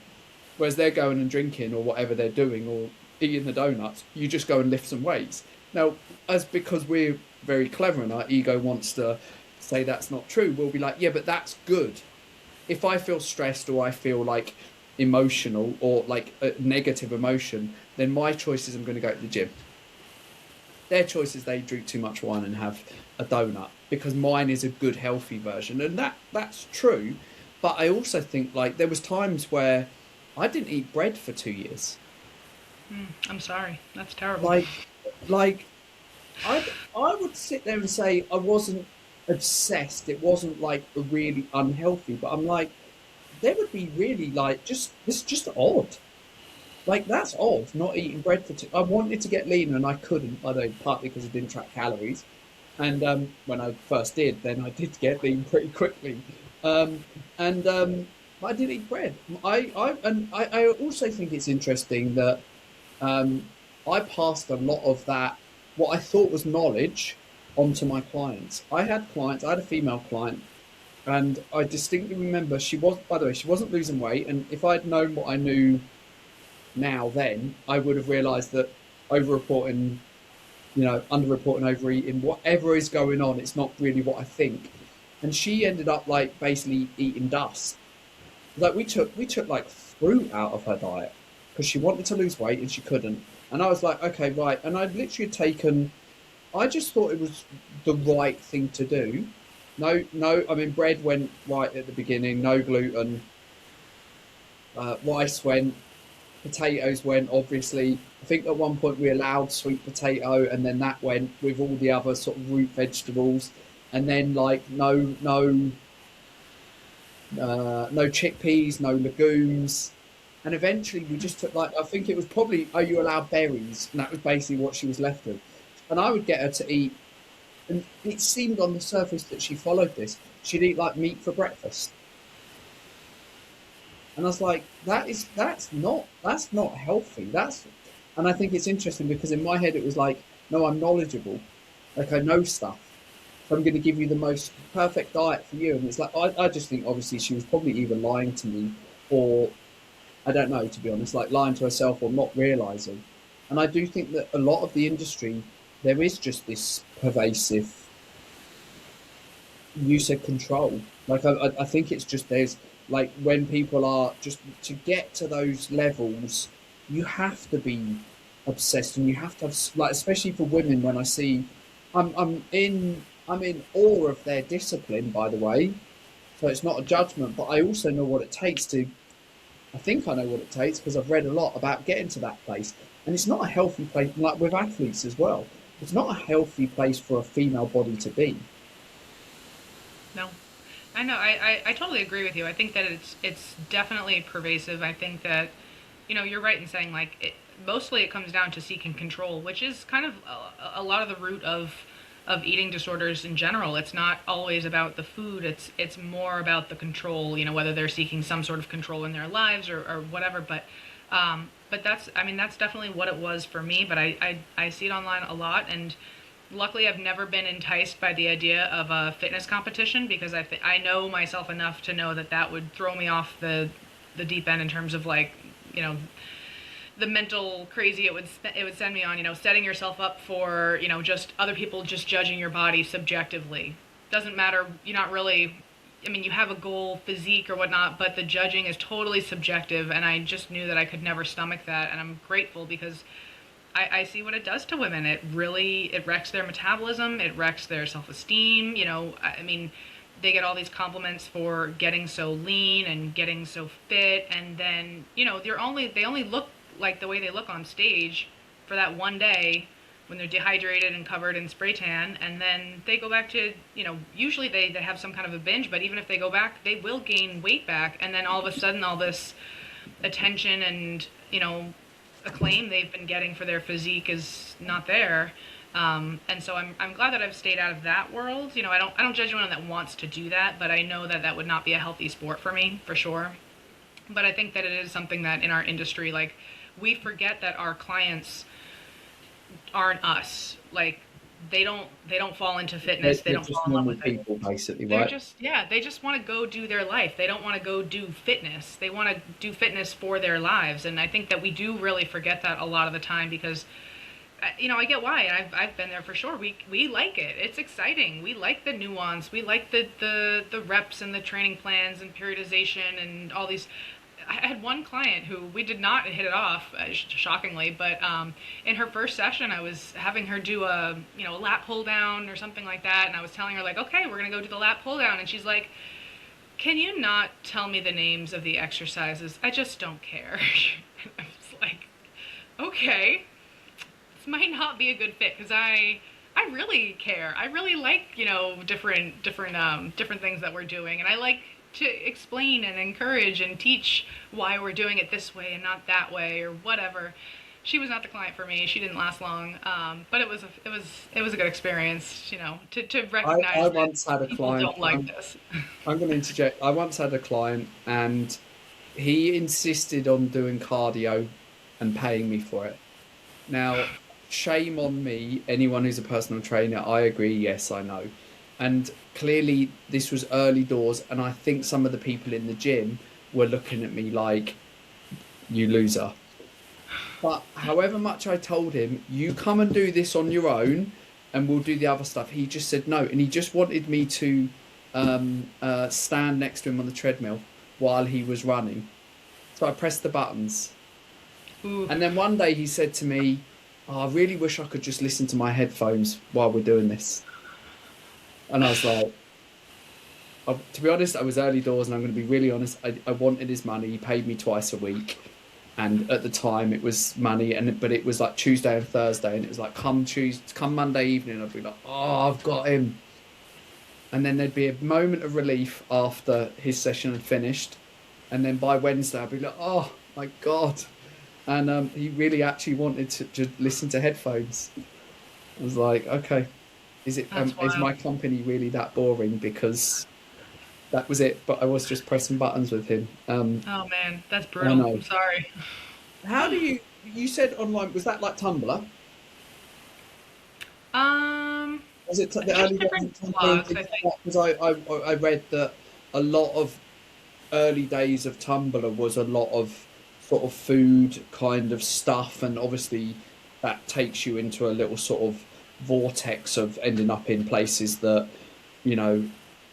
Whereas they're going and drinking or whatever they're doing or eating the donuts, you just go and lift some weights. Now, as because we're very clever and our ego wants to say that's not true, we'll be like, yeah, but that's good. If I feel stressed or I feel like emotional or like a negative emotion, then my choice is I'm going to go to the gym. Their choice is they drink too much wine and have a donut, because mine is a good healthy version, and that's true. But I also think, like, there was times where I didn't eat bread for 2 years. I'm sorry. That's terrible. Like, like I would sit there and say I wasn't obsessed. It wasn't like really unhealthy, but I'm like, there would be really like just it's just odd. Like, that's odd, not eating bread for two. I wanted to get leaner and I couldn't, by the way, partly because I didn't track calories. And when I first did, then I did get lean pretty quickly. Um, and I did eat bread. I also think it's interesting that um, I passed a lot of that, what I thought was knowledge, onto my clients. I had clients, I had a female client, and I distinctly remember she was, by the way, she wasn't losing weight. And if I'd known what I knew now then, I would have realised that over-reporting, under-reporting, overeating, whatever is going on, it's not really what I think. And she ended up like basically eating dust. Like, we took like fruit out of her diet because she wanted to lose weight and she couldn't. And I was like, okay, right. And I'd literally taken. I just thought it was the right thing to do. No, no. I mean, bread went right at the beginning. No gluten. Rice went. Potatoes went, obviously. I think at one point we allowed sweet potato, and then that went with all the other sort of root vegetables. And then, like, no chickpeas, no legumes. And eventually we just took, like, I think it was probably, oh, you allow berries, and that was basically what she was left with. And I would get her to eat, and it seemed on the surface that she followed this. She'd eat like meat for breakfast. And I was like, that's not healthy. And I think it's interesting because in my head it was like, no, I'm knowledgeable, like I know stuff, so I'm going to give you the most perfect diet for you. And it's like, I just think obviously she was probably either lying to me, or I don't know, to be honest, like lying to herself or not realizing. And I do think that a lot of the industry, there is just this pervasive, you said, control. Like, I think it's just, there's like, when people are just to get to those levels, you have to be. obsessed, and you have to have like, especially for women. When I see, I'm in awe of their discipline. By the way, so it's not a judgment, but I also know what it takes to. I think I know what it takes because I've read a lot about getting to that place, and it's not a healthy place. Like with athletes as well, it's not a healthy place for a female body to be. No, I know. I totally agree with you. I think that it's definitely pervasive. I think that, you're right in saying like mostly it comes down to seeking control, which is kind of a lot of the root of eating disorders in general. It's not always about the food. It's more about the control. Whether they're seeking some sort of control in their lives or whatever. But that's, I mean, that's definitely what it was for me. But I see it online a lot, and luckily I've never been enticed by the idea of a fitness competition, because I know myself enough to know that that would throw me off the deep end in terms of like, you know the mental crazy it would send me on, setting yourself up for, just other people just judging your body subjectively. Doesn't matter, you're not really, I mean, you have a goal physique or whatnot, but the judging is totally subjective, and I just knew that I could never stomach that. And I'm grateful, because I see what it does to women. It wrecks their metabolism, it wrecks their self-esteem. I mean, they get all these compliments for getting so lean and getting so fit, and then, they only look like the way they look on stage for that one day when they're dehydrated and covered in spray tan, and then they go back to, usually they have some kind of a binge, but even if they go back, they will gain weight back, and then all of a sudden all this attention and, acclaim they've been getting for their physique is not there. And so I'm glad that I've stayed out of that world. I don't judge anyone that wants to do that, but I know that that would not be a healthy sport for me, for sure. But I think that it is something that in our industry, like, we forget that our clients aren't us. Like, they don't fall into fitness. They They're don't fall just in love normal with it. people, basically, They're right? just, yeah, they just want to go do their life. They don't want to go do fitness. They want to do fitness for their lives. And I think that we do really forget that a lot of the time, because I get why, and I've been there for sure. We like it. It's exciting. We like the nuance. We like the reps and the training plans and periodization and all these. I had one client who we did not hit it off, shockingly, but in her first session, I was having her do a lat pull down or something like that, and I was telling her like, okay, we're gonna go do the lat pull down, and she's like, can you not tell me the names of the exercises? I just don't care. I was like, okay, this might not be a good fit, because I really care. I really like, different things that we're doing, and I like to explain and encourage and teach why we're doing it this way and not that way or whatever. She was not the client for me. She didn't last long, but it was a good experience, to I recognize that once had a people client. don't like this. I'm going to interject. I once had a client, and he insisted on doing cardio and paying me for it. Now, shame on me, anyone who's a personal trainer. I agree, yes, I know. And clearly, this was early doors, and I think some of the people in the gym were looking at me like, you loser. But however much I told him, you come and do this on your own, and we'll do the other stuff, he just said no. And he just wanted me to stand next to him on the treadmill while he was running. So I pressed the buttons. Ooh. And then one day he said to me, oh, I really wish I could just listen to my headphones while we're doing this. And I was like, to be honest, I was early doors, and I'm going to be really honest. I wanted his money. He paid me twice a week, and at the time it was money, but it was like Tuesday and Thursday, and it was like come Monday evening, I'd be like, oh, I've got him, and then there'd be a moment of relief after his session had finished, and then by Wednesday I'd be like, oh my God, and he really actually wanted to just listen to headphones. I was like, okay. That's Is wild. my company really that boring? Because that was it. But I was just pressing buttons with him. Oh man, that's I brutal. know. I'm sorry. How do you said online? Was that like Tumblr? Um, Was it the just early days different of Tumblr and blogs, things I like think. that? Because I read that a lot of early days of Tumblr was a lot of sort of food kind of stuff, and obviously that takes you into a little sort of vortex of ending up in places that, you know,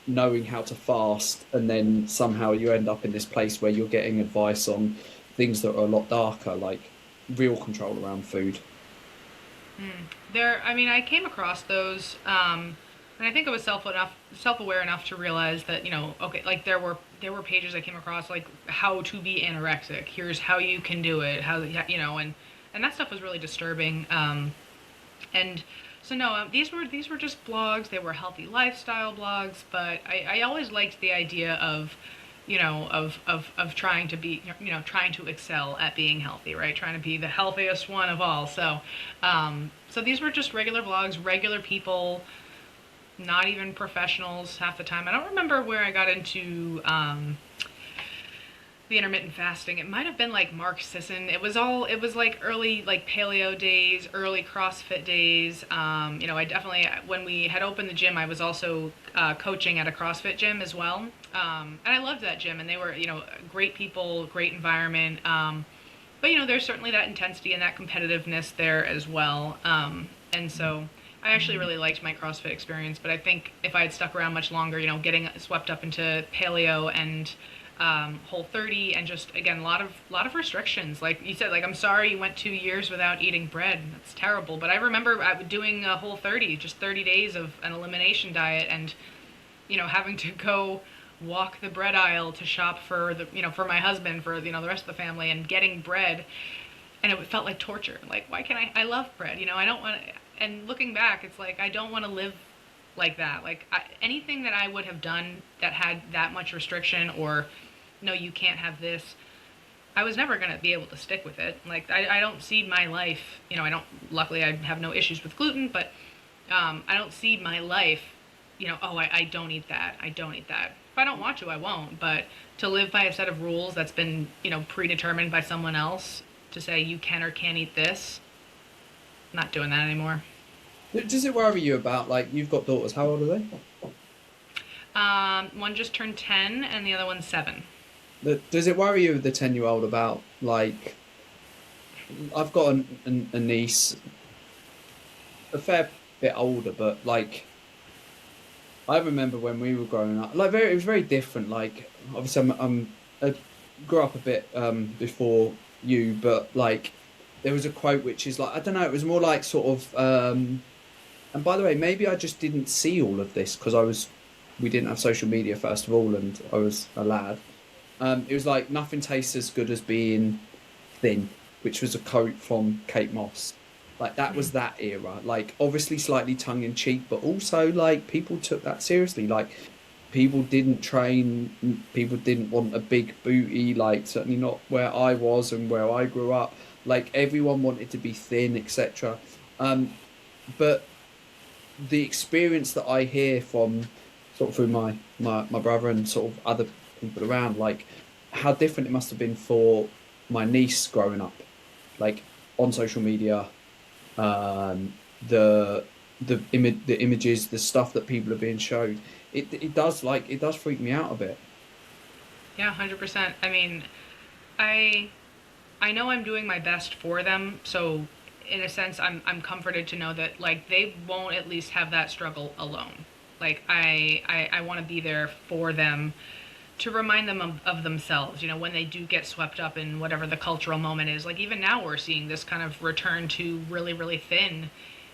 knowing how to fast, and then somehow you end up in this place where you're getting advice on things that are a lot darker. Like, real control around food. There, I mean, I came across those, and I think I was self-aware enough to realize that, okay, like there were pages I came across like how to be anorexic. Here's how you can do it. How, and that stuff was really disturbing. And so no, these were just blogs. They were healthy lifestyle blogs, but I always liked the idea of, of trying to be, trying to excel at being healthy, right? Trying to be the healthiest one of all. So these were just regular blogs, regular people, not even professionals half the time. I don't remember where I got into the intermittent fasting. It might have been like Mark Sisson. It was like early like paleo days, early CrossFit days. I definitely, when we had opened the gym, I was also coaching at a CrossFit gym as well. And I loved that gym, and they were, great people, great environment. But there's certainly that intensity and that competitiveness there as well. And so I actually really liked my CrossFit experience, but I think if I had stuck around much longer, getting swept up into paleo and Whole30, and just again a lot of restrictions. Like you said, like I'm sorry you went 2 years without eating bread. That's terrible. But I remember doing a Whole30, just 30 days of an elimination diet, and having to go walk the bread aisle to shop for for my husband, for the rest of the family, and getting bread, and it felt like torture. Like, why can't I love bread, I don't want to. And looking back, it's like I don't want to live like that. Like anything that I would have done that had that much restriction, or no, you can't have this, I was never going to be able to stick with it. Like I don't see my life, luckily I have no issues with gluten, but I don't see my life, I don't eat that, I don't eat that. If I don't want to, I won't. But to live by a set of rules that's been, predetermined by someone else, to say you can or can't eat this, I'm not doing that anymore. Does it worry you about, like, you've got daughters? How old are they? One just turned 10 and the other one's 7. Does it worry you, the 10-year-old, about, like, I've got a niece, a fair bit older, but like I remember when we were growing up, like it was very different. Like obviously, I grew up a bit before you, but like there was a quote which is like, I don't know, it was more like sort of. And by the way, maybe I just didn't see all of this because we didn't have social media first of all, and I was a lad. It was like nothing tastes as good as being thin, which was a quote from Kate Moss. Like that was that era. Like obviously slightly tongue in cheek, but also like people took that seriously. Like people didn't train, people didn't want a big booty. Like certainly not where I was and where I grew up. Like everyone wanted to be thin, etc. But the experience that I hear from sort of through my brother and sort of other people around, like how different it must have been for my niece growing up, like on social media, um, the the images, the stuff that people are being showed. It does freak me out a bit. Yeah, 100%. I mean, I I know I'm doing my best for them, so in a sense I'm comforted to know that like they won't at least have that struggle alone. Like I want to be there for them, to remind them of themselves, when they do get swept up in whatever the cultural moment is. Like even now we're seeing this kind of return to really, really thin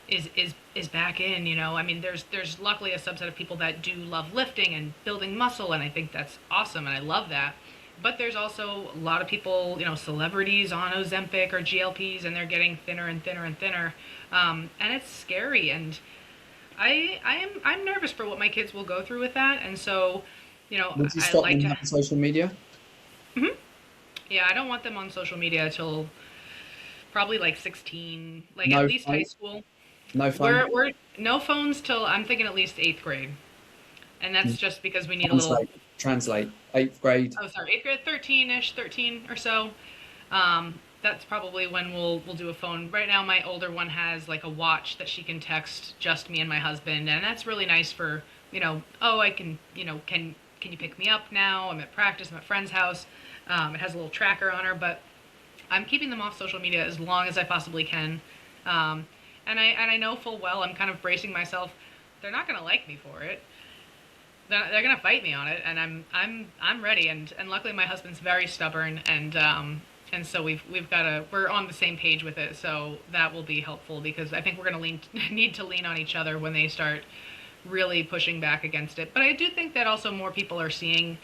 is back in, I mean, there's luckily a subset of people that do love lifting and building muscle, and I think that's awesome and I love that. But there's also a lot of people, celebrities on Ozempic or GLPs, and they're getting thinner and thinner and thinner. And it's scary, and I'm nervous for what my kids will go through with that. And so, Would you I stop like them to. having social media? Mhm. Yeah, I don't want them on social media till probably like 16, like at No least high phone. school. No phone. We're no phones till I'm thinking at least 8th grade, and that's just because we need a little. Translate. Translate. Eighth grade. Oh, sorry, 8th grade, 13ish, 13 or so. That's probably when we'll do a phone. Right now, my older one has like a watch that she can text just me and my husband, and that's really nice for, oh, I can, can you pick me up now? I'm at practice. I'm at friend's house. It has a little tracker on her, but I'm keeping them off social media as long as I possibly can. Um, and I know full well I'm kind of bracing myself. They're not gonna like me for it. They're gonna fight me on it, and I'm ready. And luckily my husband's very stubborn, and so we're on the same page with it. So that will be helpful because I think we're going to need to lean on each other when they start really pushing back against it. But I do think that also more people are seeing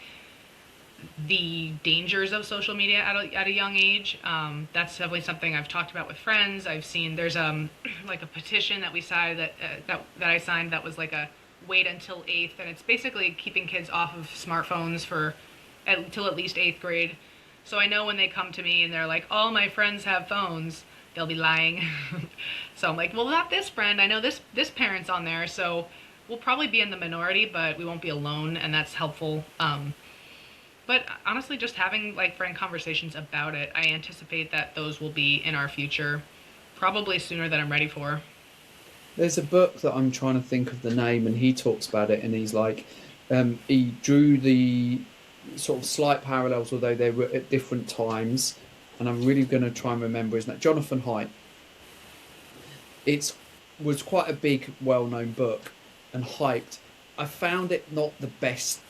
the dangers of social media at a young age. That's definitely something I've talked about with friends. I've seen there's like a petition that we signed that I signed that was like a wait until eighth, and it's basically keeping kids off of smartphones for until at least eighth grade. So I know when they come to me and they're like, all my friends have phones, they'll be lying. So I'm like, well, not this friend. I know this parent's on there, so we'll probably be in the minority, but we won't be alone, and that's helpful. But honestly, just having like frank conversations about it, I anticipate that those will be in our future, probably sooner than I'm ready for. There's a book that I'm trying to think of the name, and he talks about it, and he's like, he drew the sort of slight parallels, although they were at different times. And I'm really going to try and remember his name. Jonathan Haidt. It was quite a big, well-known book and hyped. I found it not the best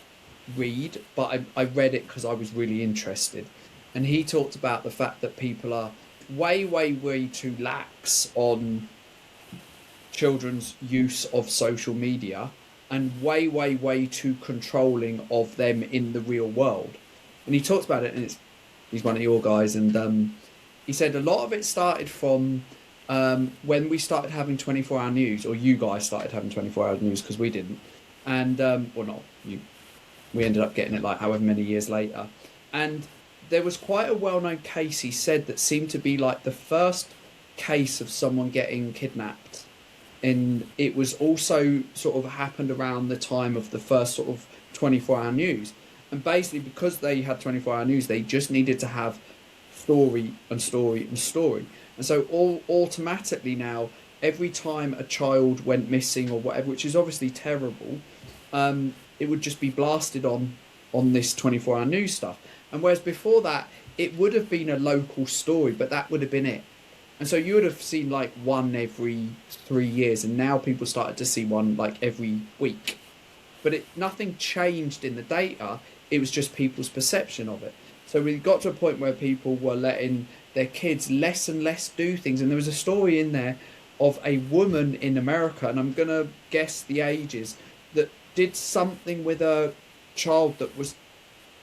read, but I read it because I was really interested. And he talked about the fact that people are way, way, way too lax on children's use of social media and way, way, way too controlling of them in the real world. And he talked about it, and he's one of your guys, and he said a lot of it started from when we started having 24-hour news, or you guys started having 24-hour news because we didn't. And, well, not you. We ended up getting it like however many years later. And there was quite a well-known case, he said, that seemed to be like the first case of someone getting kidnapped. And it was also sort of happened around the time of the first sort of 24-hour news. And basically, because they had 24-hour news, they just needed to have story and story and story. And so automatically now, every time a child went missing or whatever, which is obviously terrible, it would just be blasted on this 24-hour news stuff. And whereas before that, it would have been a local story, but that would have been it. And so you would have seen like one every 3 years, and now people started to see one like every week. But nothing changed in the data, it was just people's perception of it. So we got to a point where people were letting their kids less and less do things. And there was a story in there of a woman in America, and I'm going to guess the ages, that did something with a child that was,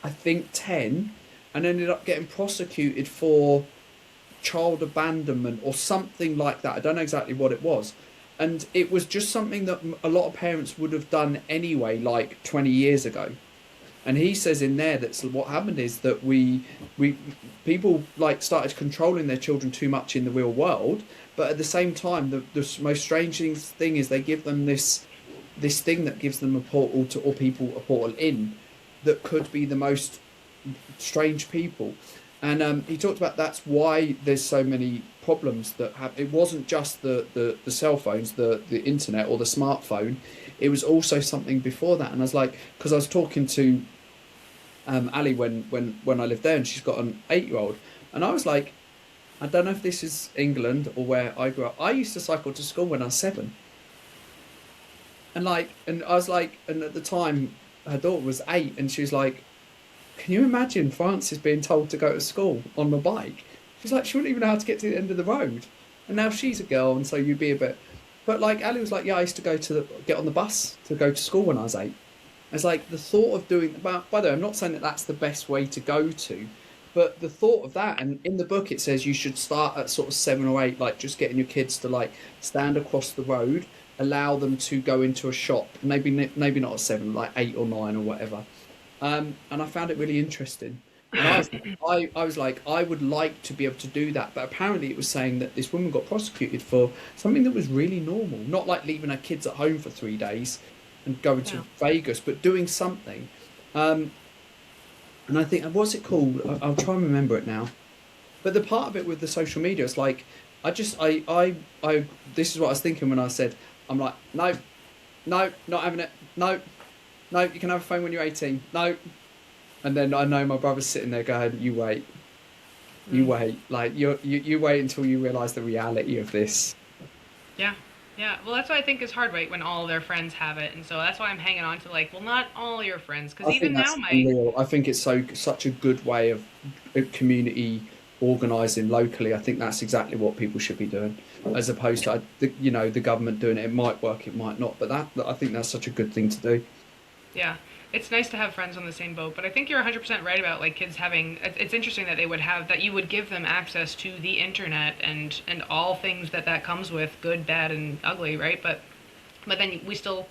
I think, 10, and ended up getting prosecuted for child abandonment or something like that. I don't know exactly what it was. And it was just something that a lot of parents would have done anyway, like 20 years ago. And he says in there that what happened is that we people like started controlling their children too much in the real world, but at the same time, the most strange thing is they give them this thing that gives them a portal to, or people a portal in, that could be the most strange people. And he talked about that's why there's so many problems that have. It wasn't just the cell phones, the internet or the smartphone. It was also something before that. And I was like, because I was talking to Ali when I lived there, and she's got an 8-year-old, and I was like, I don't know if this is England or where I grew up. I used to cycle to school when I was 7, and I was like, and at the time her daughter was 8, and she was like, can you imagine Frances being told to go to school on a bike? She's like, she wouldn't even know how to get to the end of the road. And now she's a girl, and so you'd be a bit. But like Ali was like, yeah, I used to get on the bus to go to school when I was 8. It's like the thought of doing. By the way, I'm not saying that that's the best way to go to, but the thought of that. And in the book it says you should start at sort of 7 or 8, like just getting your kids to like stand across the road, allow them to go into a shop. Maybe not at 7, like 8 or 9 or whatever. And I found it really interesting. And I was like, I would like to be able to do that. But apparently it was saying that this woman got prosecuted for something that was really normal. Not like leaving her kids at home for 3 days and going to Vegas, but doing something. And I think, what's it called? I'll try and remember it now. But the part of it with the social media, it's like, this is what I was thinking when I said, I'm like, no, not having it. No, you can have a phone when you're 18. No. And then I know my brother's sitting there going, you wait. You wait. Like, you wait until you realise the reality of this. Yeah. Yeah. Well, that's what I think is hard, right? When all their friends have it. And so that's why I'm hanging on to like, well, not all your friends. Because even now I think it's such a good way of community organising locally. I think that's exactly what people should be doing, as opposed to the government doing it. It might work, it might not, but I think that's such a good thing to do. Yeah. It's nice to have friends on the same boat, but I think you're 100% right about like kids having it's interesting that they would have that you would give them access to the internet and all things that comes with, good, bad and ugly, right? But then we still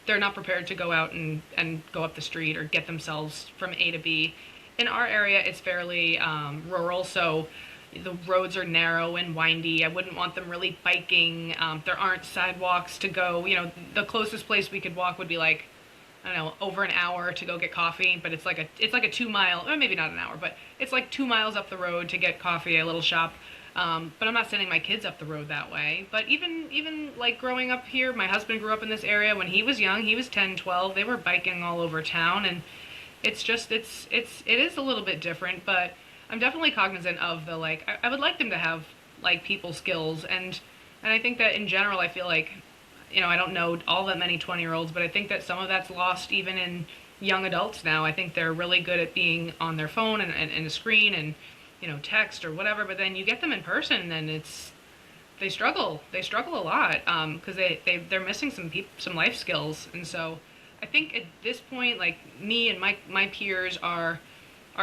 they're not prepared to go out and go up the street or get themselves from A to B. In our area, it's fairly rural, so the roads are narrow and windy. I wouldn't want them really biking. There aren't sidewalks to go. You know, the closest place we could walk would be like, I don't know, over an hour to go get coffee, but it's like a 2 mile, or maybe not an hour, but it's like 2 miles up the road to get coffee, a little shop. But I'm not sending my kids up the road that way. But even like growing up here, my husband grew up in this area. When he was young, he was 10, 12. They were biking all over town, and it is a little bit different. But I'm definitely cognizant of the like. I would like them to have like people skills, and I think that in general, I feel like, I don't know all that many 20-year-olds, but I think that some of that's lost even in young adults now. I think they're really good at being on their phone and a screen and text or whatever, but then you get them in person and they struggle a lot because they're missing some life skills. And so I think at this point, like me and my peers are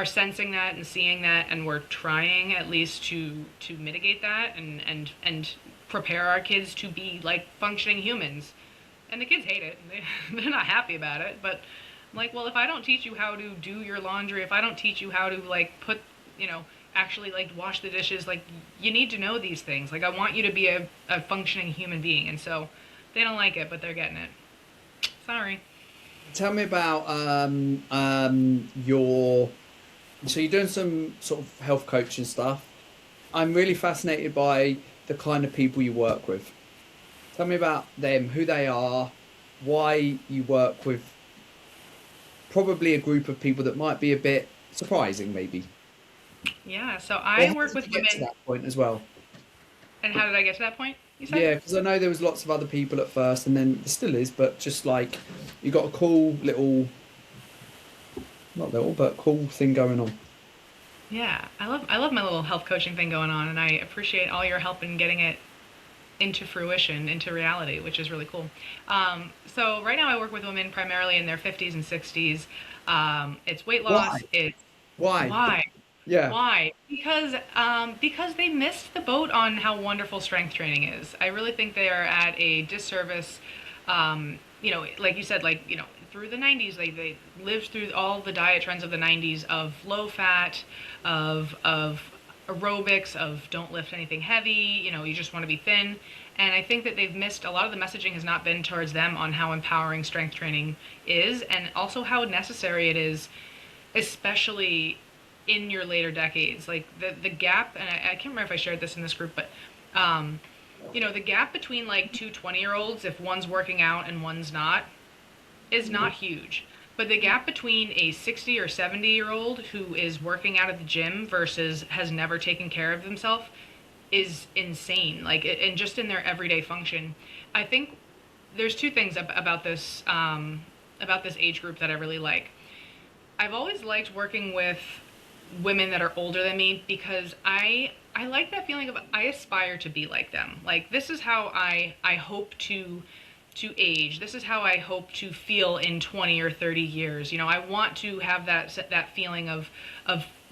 sensing that and seeing that, and we're trying at least to mitigate that and prepare our kids to be like functioning humans. And the kids hate it, and they're not happy about it, but I'm like, well, if I don't teach you how to do your laundry, if I don't teach you how to like put actually like wash the dishes, like you need to know these things. Like I want you to be a functioning human being. And so they don't like it, but they're getting it. Sorry. Tell me about your. So you're doing some sort of health coaching stuff. I'm really fascinated by the kind of people you work with. Tell me about them, who they are, why you work with probably a group of people that might be a bit surprising, maybe. Yeah, so Or I how work did with you get to women. that point as well? And how did I get to that point, you said? Yeah, because I know there was lots of other people at first, and then there still is, but just like you got a cool little, not little, but cool thing going on. Yeah, I love my little health coaching thing going on, and I appreciate all your help in getting it into fruition, into reality, which is really cool. So right now I work with women primarily in their 50s and 60s. It's weight Why? loss. It's Why? why. Yeah. Why? Because they missed the boat on how wonderful strength training is. I really think they are at a disservice. Like you said, like through the 90s, they lived through all the diet trends of the 90s of low fat, of aerobics, of don't lift anything heavy. You just want to be thin. And I think that they've missed a lot of the messaging has not been towards them on how empowering strength training is, and also how necessary it is, especially in your later decades. Like the gap, and I can't remember if I shared this in this group, but the gap between like two 20-year-olds, if one's working out and one's not, is not huge. But the gap between a 60 or 70-year-old who is working out at the gym versus has never taken care of themselves is insane. Like, and just in their everyday function. I think there's two things about this age group that I really like. I've always liked working with women that are older than me because I like that feeling of I aspire to be like them. Like this is how I hope to age. This is how I hope to feel in 20 or 30 years. I want to have that feeling of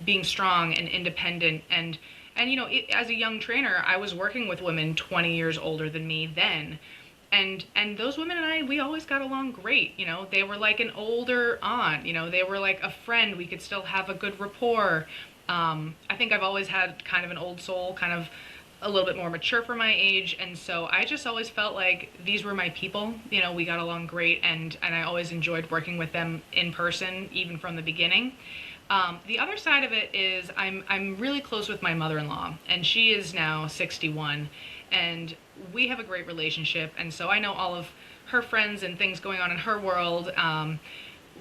being strong and independent and as a young trainer, I was working with women 20 years older than me then. And those women and I, we always got along great. They were like an older aunt. They were like a friend. We could still have a good rapport. I think I've always had kind of an old soul, kind of a little bit more mature for my age, and so I just always felt like these were my people. We got along great, and I always enjoyed working with them in person, even from the beginning. The other side of it is I'm really close with my mother-in-law, and she is now 61, and we have a great relationship, and so I know all of her friends and things going on in her world.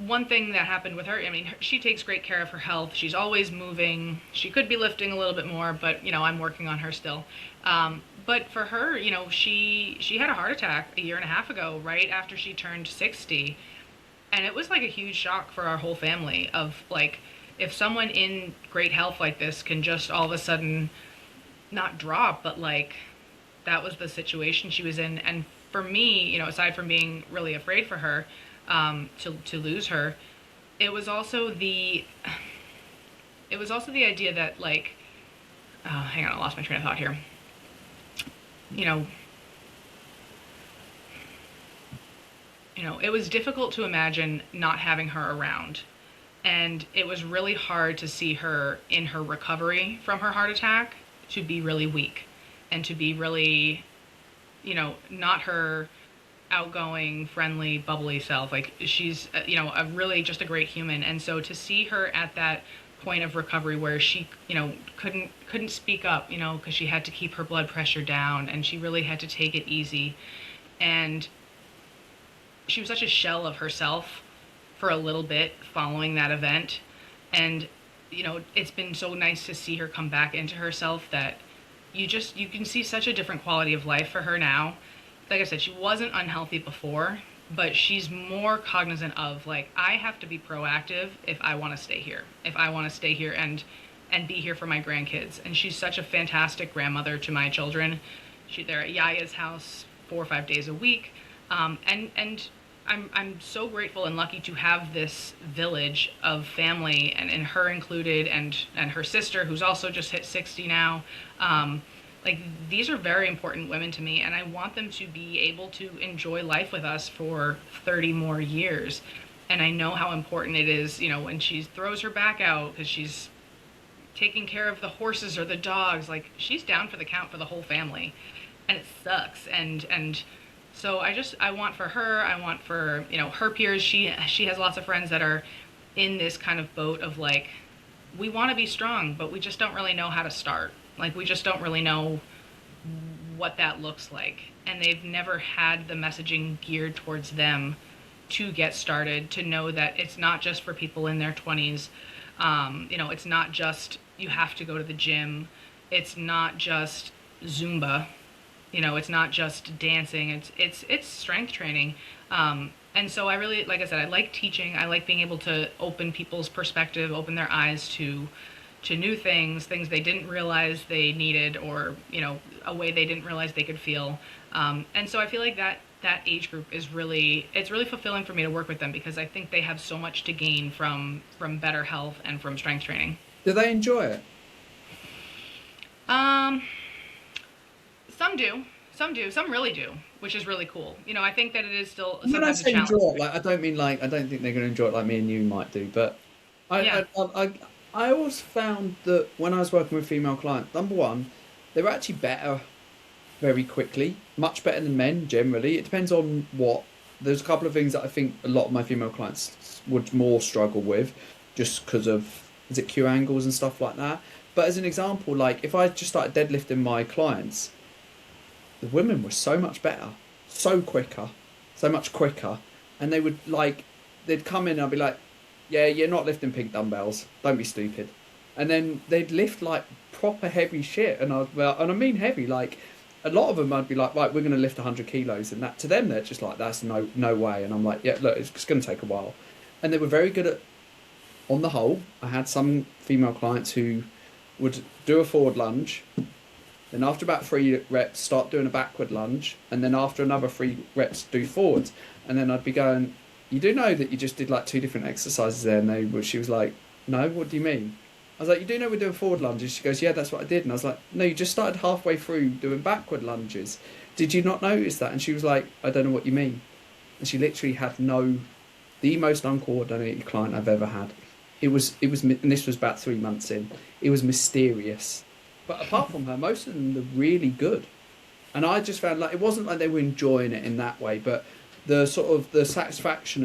One thing that happened with her, I mean, she takes great care of her health. She's always moving. She could be lifting a little bit more, but, I'm working on her still. But for her, she had a heart attack a year and a half ago, right after she turned 60. And it was like a huge shock for our whole family of like, if someone in great health like this can just all of a sudden not drop, but like that was the situation she was in. And for me, aside from being really afraid for her, to lose her, it was also the idea that like, hang on, I lost my train of thought here. You know, it was difficult to imagine not having her around. And it was really hard to see her in her recovery from her heart attack to be really weak and to be really, not her outgoing, friendly, bubbly self. Like she's, a really just a great human. And so to see her at that point of recovery where she, couldn't speak up, because she had to keep her blood pressure down and she really had to take it easy. And she was such a shell of herself for a little bit following that event. And, it's been so nice to see her come back into herself that you can see such a different quality of life for her now. Like I said, she wasn't unhealthy before, but she's more cognizant of like, I have to be proactive if I want to stay here, and be here for my grandkids. And she's such a fantastic grandmother to my children. They're at Yaya's house 4 or 5 days a week. And I'm so grateful and lucky to have this village of family, and her included, and her sister, who's also just hit 60 now. Like, these are very important women to me, and I want them to be able to enjoy life with us for 30 more years. And I know how important it is, when she throws her back out because she's taking care of the horses or the dogs, like she's down for the count for the whole family, and it sucks. And so I want for her, I want for, her peers. She has lots of friends that are in this kind of boat of like, we want to be strong, but we just don't really know how to start. Like, we just don't really know what that looks like. And they've never had the messaging geared towards them to get started, to know that it's not just for people in their 20s. It's not just you have to go to the gym. It's not just Zumba. It's not just dancing. It's strength training. And so I really, like I said, I like teaching. I like being able to open people's perspective, open their eyes to new things they didn't realize they needed, or, a way they didn't realize they could feel. And so I feel like that age group it's really fulfilling for me to work with them, because I think they have so much to gain from better health and from strength training. Do they enjoy it? Some do. Some really do, which is really cool. I think that it is still When I sometimes a say challenge. enjoy it, like I don't mean like I don't think they're going to enjoy it like me and you might do, but Yeah. I always found that when I was working with female clients, number one, they were actually better very quickly, much better than men generally. It depends on what. There's a couple of things that I think a lot of my female clients would more struggle with, just because of, is it Q angles and stuff like that. But as an example, like if I just started deadlifting my clients, the women were so much better, so much quicker, and they would like, they'd come in and I'd be like, yeah, you're not lifting pink dumbbells, don't be stupid, and then they'd lift like proper heavy shit, and I mean heavy, like a lot of them I'd be like, right, we're going to lift 100 kilos, and that to them they're just like, that's no way, and I'm like, yeah, look, it's going to take a while, and they were very good at, on the whole. I had some female clients who would do a forward lunge. Then after about 3 reps, start doing a backward lunge, and then after another 3 reps, do forwards. And then I'd be going, you do know that you just did like 2 different exercises there? And she was like, no, what do you mean? I was like, you do know we're doing forward lunges? She goes, yeah, that's what I did. And I was like, no, you just started halfway through doing backward lunges. Did you not notice that? And she was like, I don't know what you mean. And she literally had the most uncoordinated client I've ever had. It was, and this was about 3 months in. It was mysterious. But apart from her, most of them are really good. And I just found like, it wasn't like they were enjoying it in that way, but the sort of the satisfaction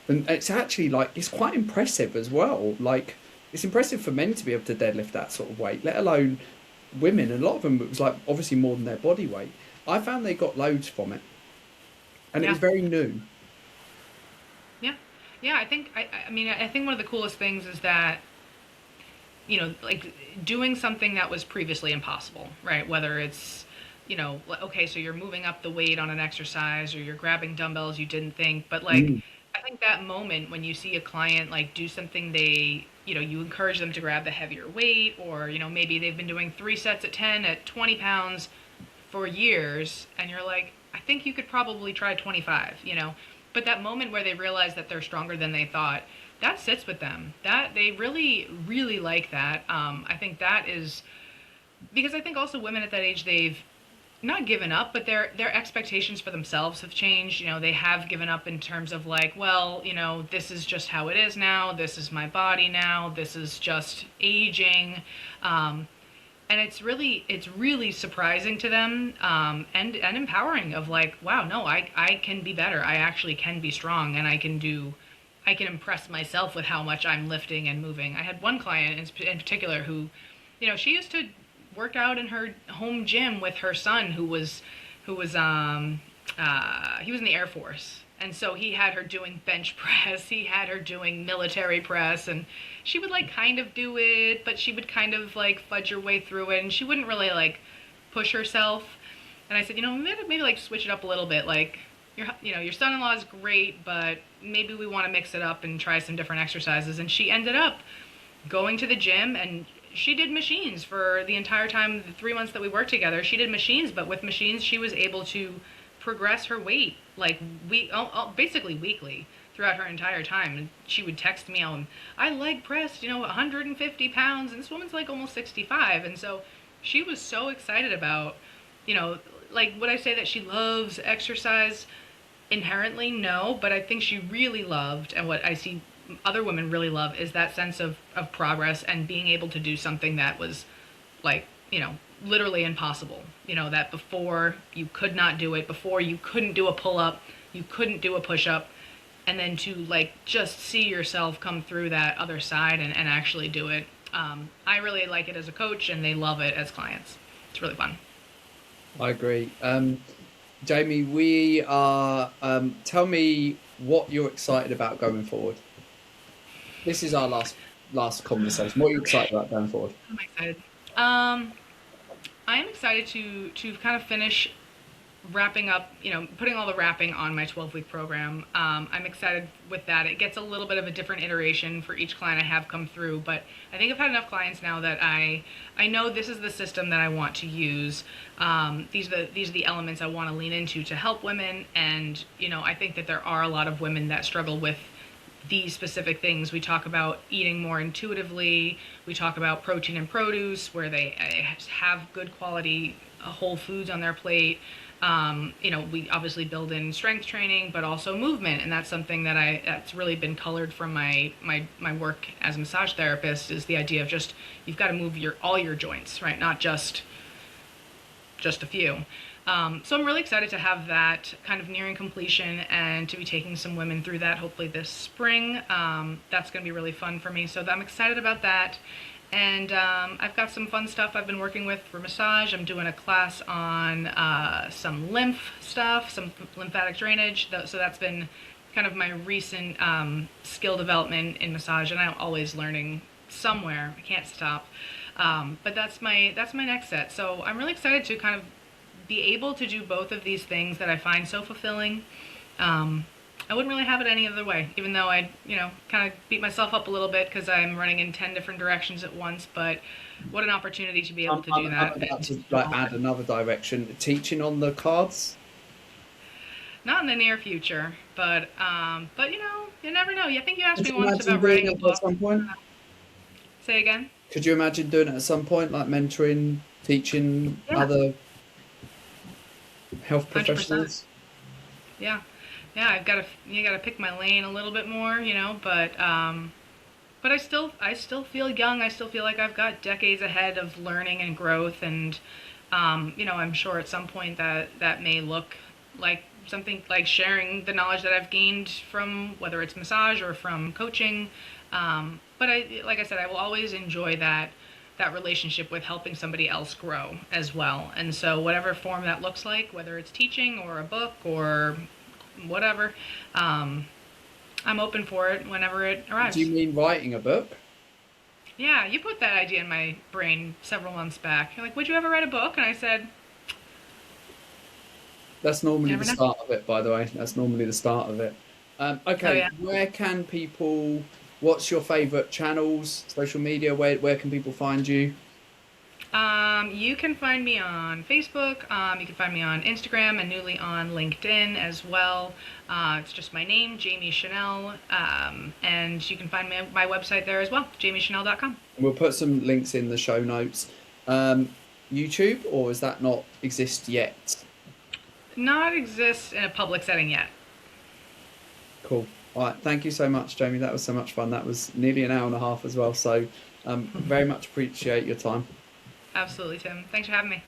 and it's actually like, it's quite impressive as well. Like, it's impressive for men to be able to deadlift that sort of weight, let alone women. And a lot of them, it was like obviously more than their body weight. I found they got loads from it. And it Yeah. was very new. Yeah, I think one of the coolest things is that, like doing something that was previously impossible, right? Whether it's, okay, so you're moving up the weight on an exercise, or you're grabbing dumbbells you didn't think, but like, Mm. I think that moment when you see a client like do something they you encourage them to grab the heavier weight, or, maybe they've been doing 3 sets at 10 at 20 pounds for years, and you're like, I think you could probably try 25. But that moment where they realize that they're stronger than they thought, that sits with them. That they really, really like that. I think that is because I think also women at that age, they've not given up, but their expectations for themselves have changed. They have given up in terms of like, well, this is just how it is now. This is my body now. This is just aging. And it's really surprising to them, and empowering of like, wow, no, I can be better. I actually can be strong, and I can impress myself with how much I'm lifting and moving. I had one client in particular who, she used to work out in her home gym with her son he was in the Air Force. And so he had her doing bench press, he had her doing military press, and she would like kind of do it, but she would kind of like fudge her way through it, and she wouldn't really like push herself. And I said, maybe like switch it up a little bit. Like your son-in-law is great, but maybe we want to mix it up and try some different exercises. And she ended up going to the gym, and she did machines for the entire time, the 3 months that we worked together. She did machines, but with machines, she was able to progress her weight like basically weekly throughout her entire time. And she would text me, I leg pressed 150 pounds, and this woman's like almost 65. And so she was so excited about, like, would I say that she loves exercise inherently? No, but I think she really loved, and what I see other women really love, is that sense of progress and being able to do something that was like, literally impossible. That before you could not do it, before you couldn't do a pull-up, you couldn't do a push-up, and then to like just see yourself come through that other side and actually do it. I really like it as a coach, and they love it as clients. It's really fun. I agree. Jamie, we are. Tell me what you're excited about going forward. This is our last conversation. What are you excited about going forward? I'm excited. I am excited to kind of finish wrapping up, putting all the wrapping on my 12-week program. I'm excited with that. It gets a little bit of a different iteration for each client I have come through, but I think I've had enough clients now that I know this is the system that I want to use. These are the elements I want to lean into to help women, and I think that there are a lot of women that struggle with these specific things. We talk about eating more intuitively. We talk about protein and produce, where they have good quality whole foods on their plate. We obviously build in strength training, but also movement, and that's something that's really been colored from my work as a massage therapist, is the idea of just, you've got to move all your joints, right? Not just a few. So I'm really excited to have that kind of nearing completion, and to be taking some women through that hopefully this spring. That's going to be really fun for me, so I'm excited about that. And I've got some fun stuff I've been working with for massage. I'm doing a class on some lymph stuff, some lymphatic drainage. So that's been kind of my recent skill development in massage, and I'm always learning somewhere. I can't stop. But that's my next set. So I'm really excited to kind of be able to do both of these things that I find so fulfilling. I wouldn't really have it any other way, even though I, kind of beat myself up a little bit because I'm running in 10 different directions at once. But what an opportunity to be able to do that. I'm about to add another direction. Teaching on the cards? Not in the near future, but you never know. I think you asked me once about writing a book. At some point? Say again? Could you imagine doing it at some point, like mentoring, teaching other health professionals? 100%. Yeah, you gotta pick my lane a little bit more, but I still feel young. I still feel like I've got decades ahead of learning and growth, and I'm sure at some point that may look like something like sharing the knowledge that I've gained from, whether it's massage or from coaching. But like I said, I will always enjoy that relationship with helping somebody else grow as well. And so whatever form that looks like, whether it's teaching or a book or whatever, I'm open for it whenever it arrives. Do you mean writing a book? Yeah, you put that idea in my brain several months back. You're like, would you ever write a book? And I said, that's normally the start of it, by the way. That's normally the start of it. Okay, Oh, yeah. Where can people What's your favourite channels, social media? Where can people find you? You can find me on Facebook. You can find me on Instagram and newly on LinkedIn as well. It's just my name, Jamie Chanel. And you can find my website there as well, jamiechanel.com. We'll put some links in the show notes. YouTube, or does that not exist yet? Not exists in a public setting yet. Cool. All right. Thank you so much, Jamie. That was so much fun. That was nearly an hour and a half as well. So very much appreciate your time. Absolutely, Tim. Thanks for having me.